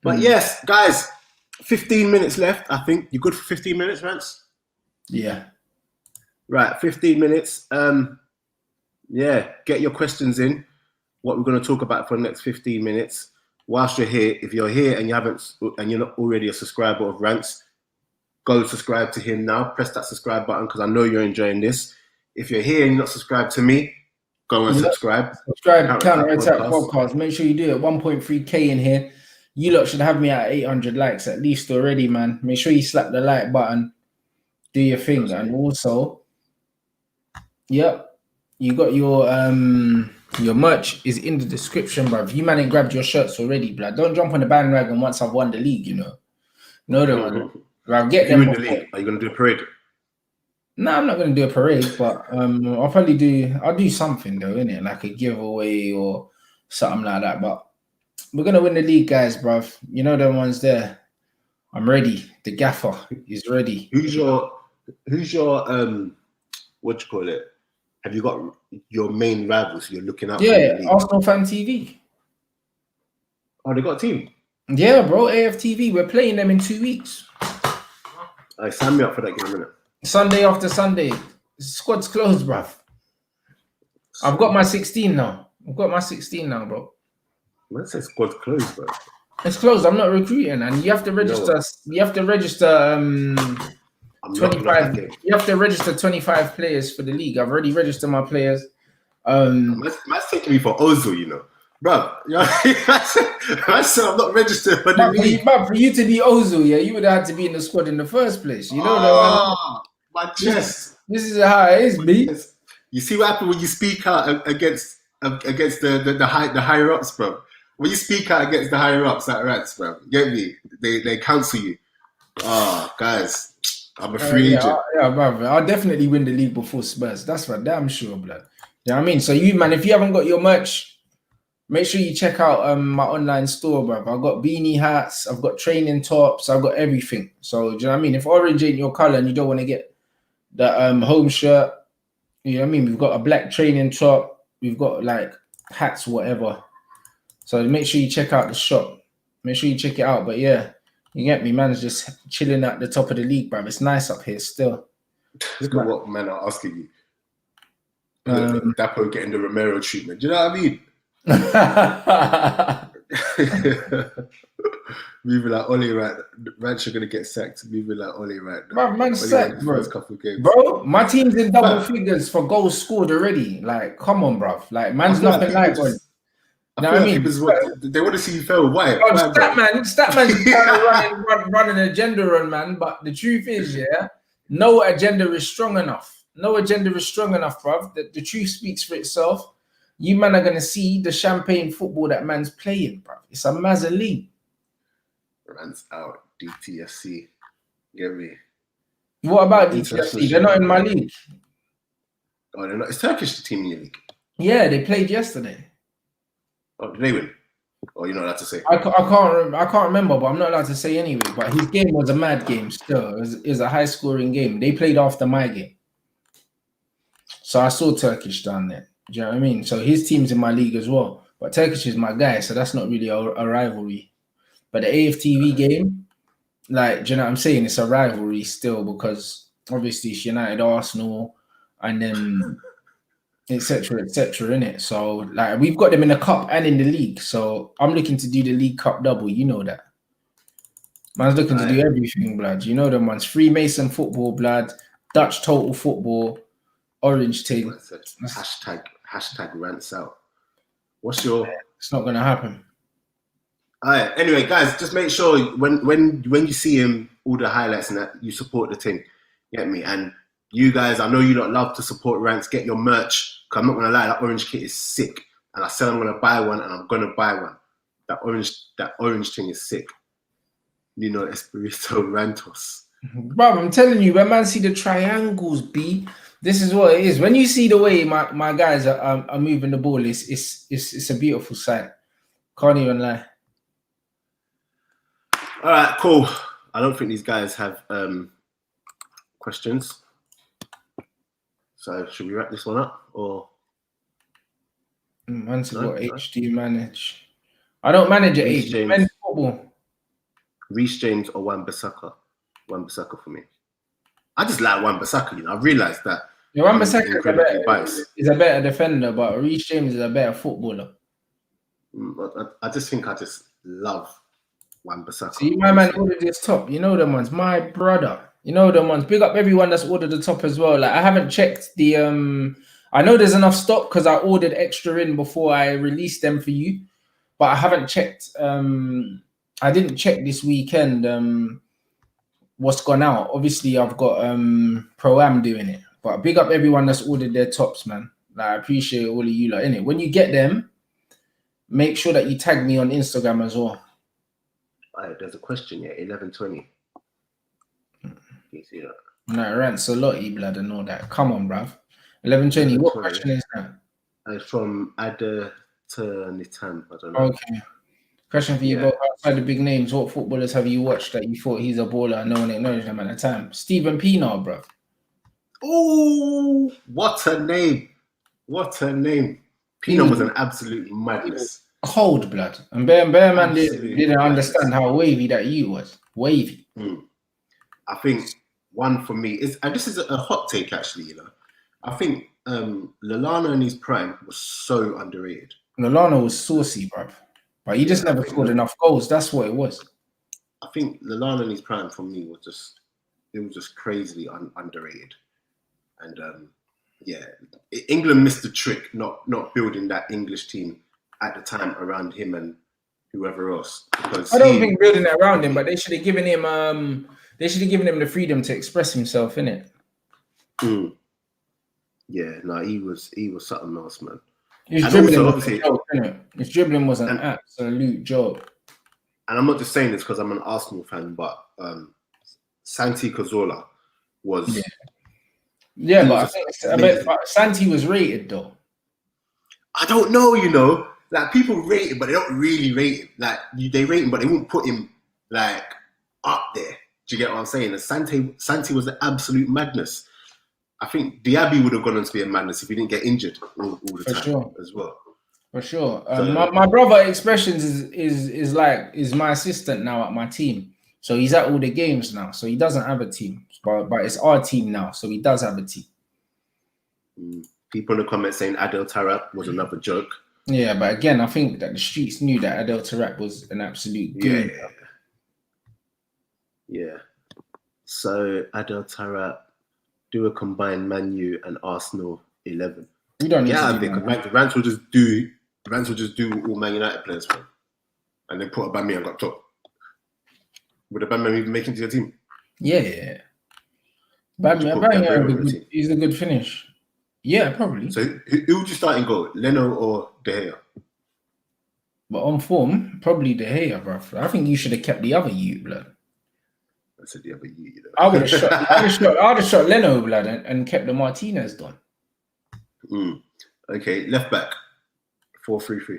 But yes, guys, 15 minutes left. I think you're good for 15 minutes, Rants. Yeah. Right, 15 minutes. Yeah, get your questions in. What we're going to talk about for the next 15 minutes. Whilst you're here, if you're here and you're not already a subscriber of Rants, go subscribe to him now. Press that subscribe button because I know you're enjoying this. If you're here and you're not subscribed to me, go and subscribe. Subscribe, Counter Attack Podcast. Make sure you do it. 1.3K in here. You lot should have me at 800 likes at least already, man. Make sure you slap the like button. Do your thing. And also, yep, you got your merch is in the description, bruv. You man ain't grabbed your shirts already, blood. Don't jump on the bandwagon once I've won the league, you know. No, I'll get them. If you win the league, are you going to do a parade? No, I'm not going to do a parade, but I'll do something though, innit? Like a giveaway or something like that. But we're going to win the league, guys, bruv. You know the ones there. I'm ready. The gaffer is ready. Who's your what do you call it? Have you got your main rivals you're looking out for? Yeah, Arsenal Fan TV. Oh, they got a team? Yeah, bro, AFTV. We're playing them in 2 weeks. Right, sign me up for that game, innit? Sunday after Sunday. Squad's closed, bruv. I've got my 16 now. Bro. Man says squad's closed, bro. It's closed. I'm not recruiting, and you have to register. You have to register 25. You have to register 25 players for the league. I've already registered my players. Man's taking me for Ozil, you know. Bro, I said I'm not registered for the league. But for you to be Ozil, yeah, you would have had to be in the squad in the first place. You know my chest. This is how it is, B. You see what happens when you speak out against the higher ups, bro. When you speak out against the higher ups at Rants, bro, get me? They counsel you. Guys, I'm a free agent. Yeah, bro. I'll definitely win the league before Spurs. That's for damn sure, blood. You know what I mean? So you, man, if you haven't got your merch, make sure you check out my online store, bro. I've got beanie hats, I've got training tops, I've got everything. So do you know what I mean? If orange ain't your color and you don't want to get the home shirt, you know what I mean? We've got a black training top, we've got like hats, whatever. So make sure you check out the shop. Make sure you check it out. But yeah, you get me, man's just chilling at the top of the league, bro. It's nice up here still. Look at what men are asking you. Dapo getting the Romero treatment. Do you know what I mean? Moving like Ollie, right? Rants are gonna get sacked. Moving like Ollie, right? Bro, man's sacked, bro. Couple games. Bro, my team's in double figures for goals scored already. Like, come on, bro. Like, man's nothing like one. You know what I mean? They want to see you fail. Why? Statman's running an agenda on, man. But the truth is, yeah, no agenda is strong enough. No agenda is strong enough, bruv. The truth speaks for itself. You man are going to see the champagne football that man's playing, bruv. It's a Mazzoline. Rants out. DTFC. Get me? What about DTFC? They're not in my league. Oh, they're not. It's Turkish team in your league. Yeah, they played yesterday. Oh, did they win? Oh, you're not allowed to say. I can't remember, but I'm not allowed to say anyway. But his game was a mad game still. It was a high-scoring game. They played after my game. So I saw Turkish down there. Do you know what I mean? So his team's in my league as well. But Turkish is my guy, so that's not really a rivalry. But the AFTV game, like, do you know what I'm saying? It's a rivalry still because obviously it's United, Arsenal, and then etc. innit? So like we've got them in the cup and in the league. So I'm looking to do the League Cup double. You know that. Man's looking to do everything, blood. You know them ones. Freemason football, blood. Dutch total football. Orange team. Hashtag rants out. What's your? It's not gonna happen. All right. Anyway, guys, just make sure when you see him, all the highlights and that, you support the team. Get me? And you guys, I know you don't love to support Rants. Get your merch. Cause I'm not gonna lie, that orange kit is sick. And I said I'm gonna buy one, and I'm gonna buy one. That orange thing is sick. You know, Espirito Rantos. Bro, I'm telling you, when man see the triangles, B, This is what it is. When you see the way my guys are moving the ball, it's a beautiful sight. Can't even lie. All right, cool. I don't think these guys have questions. So should we wrap this one up or? Man's got H. Do you manage? I don't manage at H. Men's football. Reece James or Wan-Bissaka? Wan-Bissaka for me. I just like Wan-Bissaka. You know, I realised that. Yeah, Wan-Bissaka is a better defender, but Reece James is a better footballer. I just think I just love Wan-Bissaka. See, my man ordered this top. You know them ones. My brother. You know them ones. Big up everyone that's ordered the top as well. Like I haven't checked the I know there's enough stock because I ordered extra in before I released them for you, but I haven't checked. I didn't check this weekend what's gone out. Obviously, I've got Pro-Am doing it, but big up everyone that's ordered their tops, man. Like, I appreciate all of you lot, innit? When you get them, make sure that you tag me on Instagram as well. There's a question here, 11:20. Can you see that? No, Rants a lot, blood and all that. Come on, bruv. 11:20. What question is that? It's from Ada to Nitan. I don't know. Okay. Question for you both. Outside the big names, what footballers have you watched that you thought he's a baller and no one acknowledged him at the time? Stephen Pienaar, bruv. Oh, what a name. What a name. Pienaar was an absolute madness. Cold blood. And Bear Man didn't understand how wavy that you was. Wavy. I think one for me is, and this is a hot take actually, you know. I think Lallana in his prime was so underrated. Lallana was saucy, bruv. But he just never scored enough goals. That's what it was. I think Lallana in his prime for me was just crazily underrated. And England missed the trick not building that English team at the time around him and whoever else. Because I don't think building it around him, but they should have given him the freedom to express himself, innit? Yeah, no, he was something else, man. His dribbling was a joke, innit? His dribbling was an absolute joke. And I'm not just saying this because I'm an Arsenal fan, but Santi Cazorla was. Yeah, but I think Santi was rated though. I don't know, you know. Like people rate him, but they don't really rate him. Like they rate him, but they won't put him like up there. Do you get what I'm saying? And Santi was the absolute madness. I think Diaby would have gone on to be a madness if he didn't get injured all the time as well. For sure. My brother Expressions is my assistant now at my team. So he's at all the games now. So he doesn't have a team. But it's our team now. So he does have a team. People in the comments saying Adel Taarabt was another joke. Yeah, but again, I think that the streets knew that Adel Taarabt was an absolute goon. Yeah. So Adel Taarabt, do a combined Man U and Arsenal 11. We don't need to do that. Rants will just do all Man United players, man. And then put a Aubameyang up top. Would Aubameyang even make into your team? Yeah. Aubameyang is a good finish. Yeah, probably. So who would you start in goal? Leno or De Gea? But on form, probably De Gea, bro. I think you should have kept the other you, blood. I said the other you, know. I would have shot Leno, blood, and kept the Martinez done. Okay, left back. 4-3-3.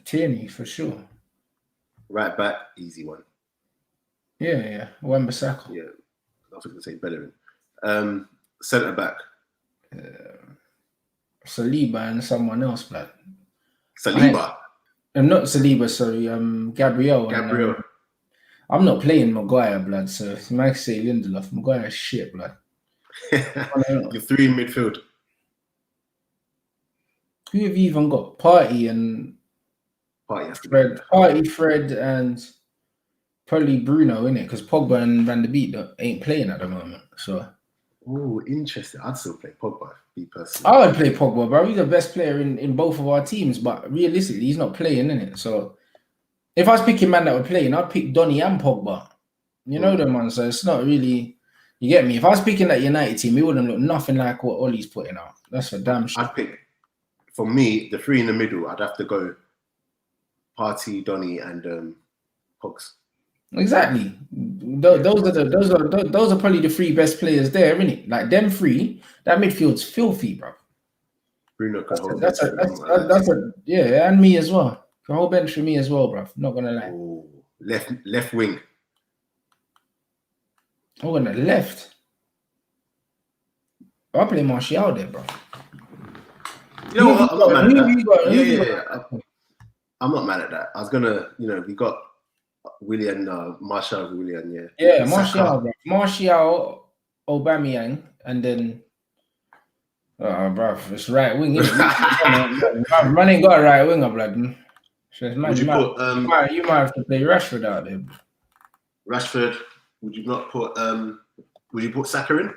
Tierney, for sure. Right back, easy one. Yeah. Wan-Bissaka. Yeah, I was going to say Bellerin. Centre back. Saliba and someone else, blood. Saliba? Not Saliba, sorry. Gabriel. Gabriel. I'm not playing Maguire, blood, so you might say Lindelof. Maguire is shit, blood. You're three in midfield. Who have you even got? Partey and Fred. Partey, Fred, and probably Bruno, innit? Because Pogba and Van der Beek ain't playing at the moment. So. Oh, interesting. I'd still play Pogba, me personally. I would play Pogba, bro. He's the best player in both of our teams, but realistically, he's not playing, innit? So. If I was picking man that were playing, I'd pick Donny and Pogba. You know them, man. So it's not really, you get me? If I was picking that United team, it wouldn't look nothing like what Ollie's putting out. That's for damn sure. I'd pick, for me, the three in the middle, I'd have to go Partey, Donny, and Pogs. Exactly. Those are probably the three best players there, isn't it? Like them three, that midfield's filthy, bro. Bruno can hold That's bench. a yeah, and me as well. The whole bench for me as well, bro. Not gonna lie. Oh, left wing. Oh, on the left. I'll play Martial there, bro. You know what? I'm not mad at that. Yeah. I'm not mad at that. I was gonna, we got Willian, Martial, Willian, yeah. Yeah, Martial, bro. Martial, Aubameyang, and then bro, it's right wing, isn't it? Man ain't got a right winger, blood. So you might have to play Rashford out there. Rashford, would you not put would you put Saka in?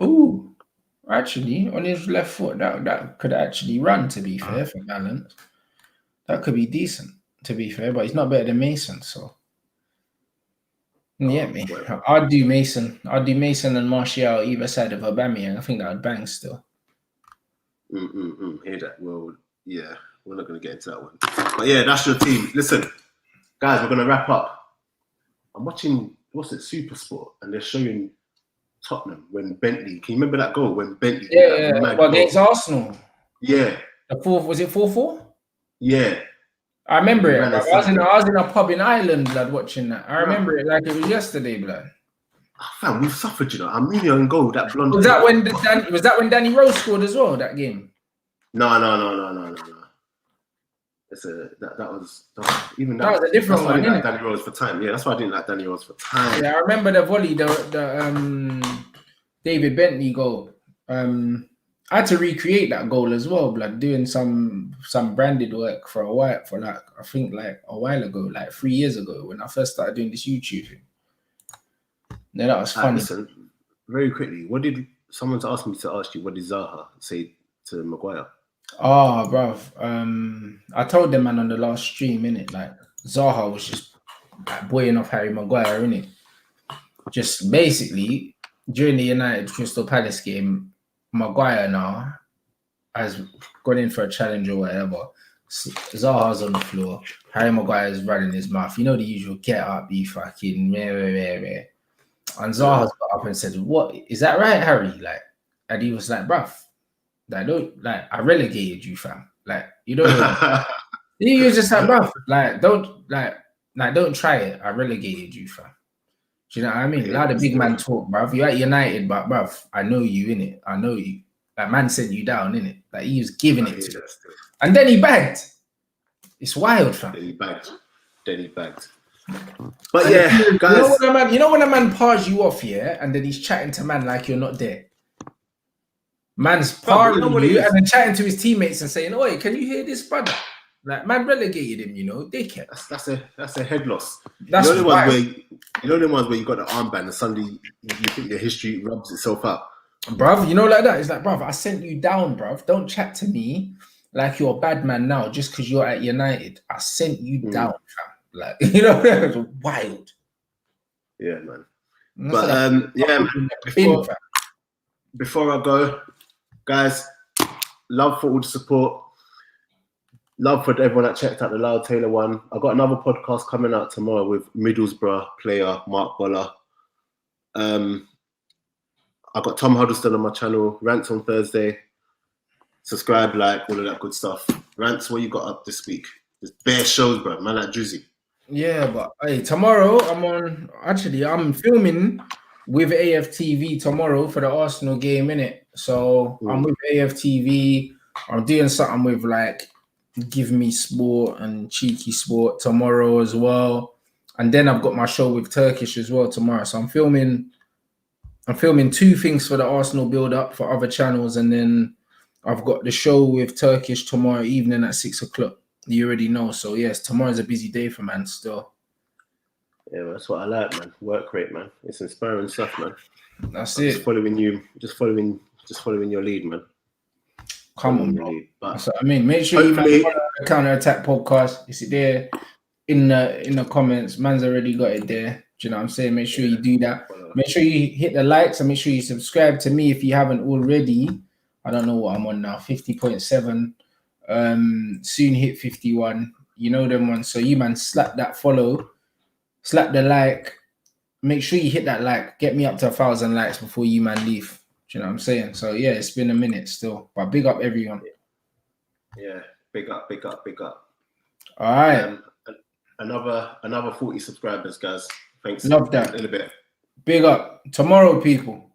Oh, actually, on his left foot, that could actually run, to be fair, for balance. That could be decent, to be fair, but he's not better than Mason, so. Yeah, me. I'd do Mason. I'd do Mason and Martial either side of Aubameyang. I think that would bang still. Hear that? Well, yeah, we're not going to get into that one. But yeah, that's your team. Listen, guys, we're going to wrap up. I'm watching, Super Sport, and they're showing Tottenham when Bentley. Can you remember that goal when Bentley? Yeah. Well, against Arsenal. Yeah. The fourth, was it 4-4? Yeah. I remember it. I was in a pub in Ireland, blood, watching that. I remember it like it was yesterday, blood. Fam, we've suffered, Armenia and goal, that blonde. Was that when Danny Rose scored as well, that game? No. That was even that. That was a different one, like Danny Rose for time. Yeah, that's why I didn't like Danny Rose for time. Yeah, I remember the volley, the David Bentley goal. I had to recreate that goal as well, blood, doing some branded work for a while, I think a while ago, like 3 years ago, when I first started doing this YouTube thing. Yeah, that was funny. Listen, very quickly, someone's asked me to ask you, what did Zaha say to Maguire? Oh, bruv. I told them, man, on the last stream, innit, like Zaha was just buoying off Harry Maguire, innit? Just basically during the United Crystal Palace game, Maguire now has gone in for a challenge or whatever. Zaha's on the floor. Harry Maguire's running his mouth. You know the usual get up, you fucking meh. And Zaha's got up and said, "What is that right, Harry?" Like, and he was like, "Bruv, I relegated you, fam. Like, you don't." He was just like, "Bruv, don't try it. I relegated you, fam." Do you know what I mean? A lot of big man talk, bruv. You're at United, but bruv, I know you, innit? I know you. That man sent you down, innit? Like, he was giving it to you. And then he bagged. It's wild, fam. Then he bagged. But and yeah, guys. You know when a man pars you off, yeah, and then he's chatting to man like you're not there. Man's parring you and then chatting to his teammates and saying, "Oi, can you hear this, brother?" Like, man relegated him, dickhead. That's a head loss. That's the ones where you got the armband and suddenly you think your history rubs itself up. Bruv, like that. It's like, bruv, I sent you down, bruv. Don't chat to me like you're a bad man now just because you're at United. I sent you down, fam. Like, it was wild. Yeah, man. But yeah, man. Before I go, guys, love for all the support. Love for everyone that checked out the Lyle Taylor one. I got another podcast coming out tomorrow with Middlesbrough player Mark Boller. I got Tom Huddleston on my channel. Rants on Thursday. Subscribe, like, all of that good stuff. Rants, what you got up this week? There's bare shows, bro. Man like Drizzy. Yeah, but hey, tomorrow I'm filming with AFTV tomorrow for the Arsenal game, innit? So I'm with AFTV. I'm doing something with like Give Me Sport and Cheeky Sport tomorrow as well. And then I've got my show with Turkish as well tomorrow. So I'm filming 2 things for the Arsenal build-up for other channels. And then I've got the show with Turkish tomorrow evening at 6 o'clock. You already know. So yes, tomorrow's a busy day for man still. Yeah, that's what I like, man. Work rate, man. It's inspiring stuff, man. That's it. Just following your lead, man. Come on, bro. That's what I mean. Make sure you follow the Counter Attack podcast. Is it there in the comments? Man's already got it there. Do you know what I'm saying? Make sure you do that. Make sure you hit the likes and make sure you subscribe to me if you haven't already. I don't know what I'm on now. 50.7. Soon hit 51. You know them ones. So you man slap that follow slap the like. Make sure you hit that like. Get me up to 1,000 likes before you man leave. Do you know what I'm saying? So yeah, it's been a minute still, but big up everyone. Yeah, big up, big up, big up. All right. Another 40 subscribers, guys. Thanks. Love that. In a bit. Big up. Tomorrow, people.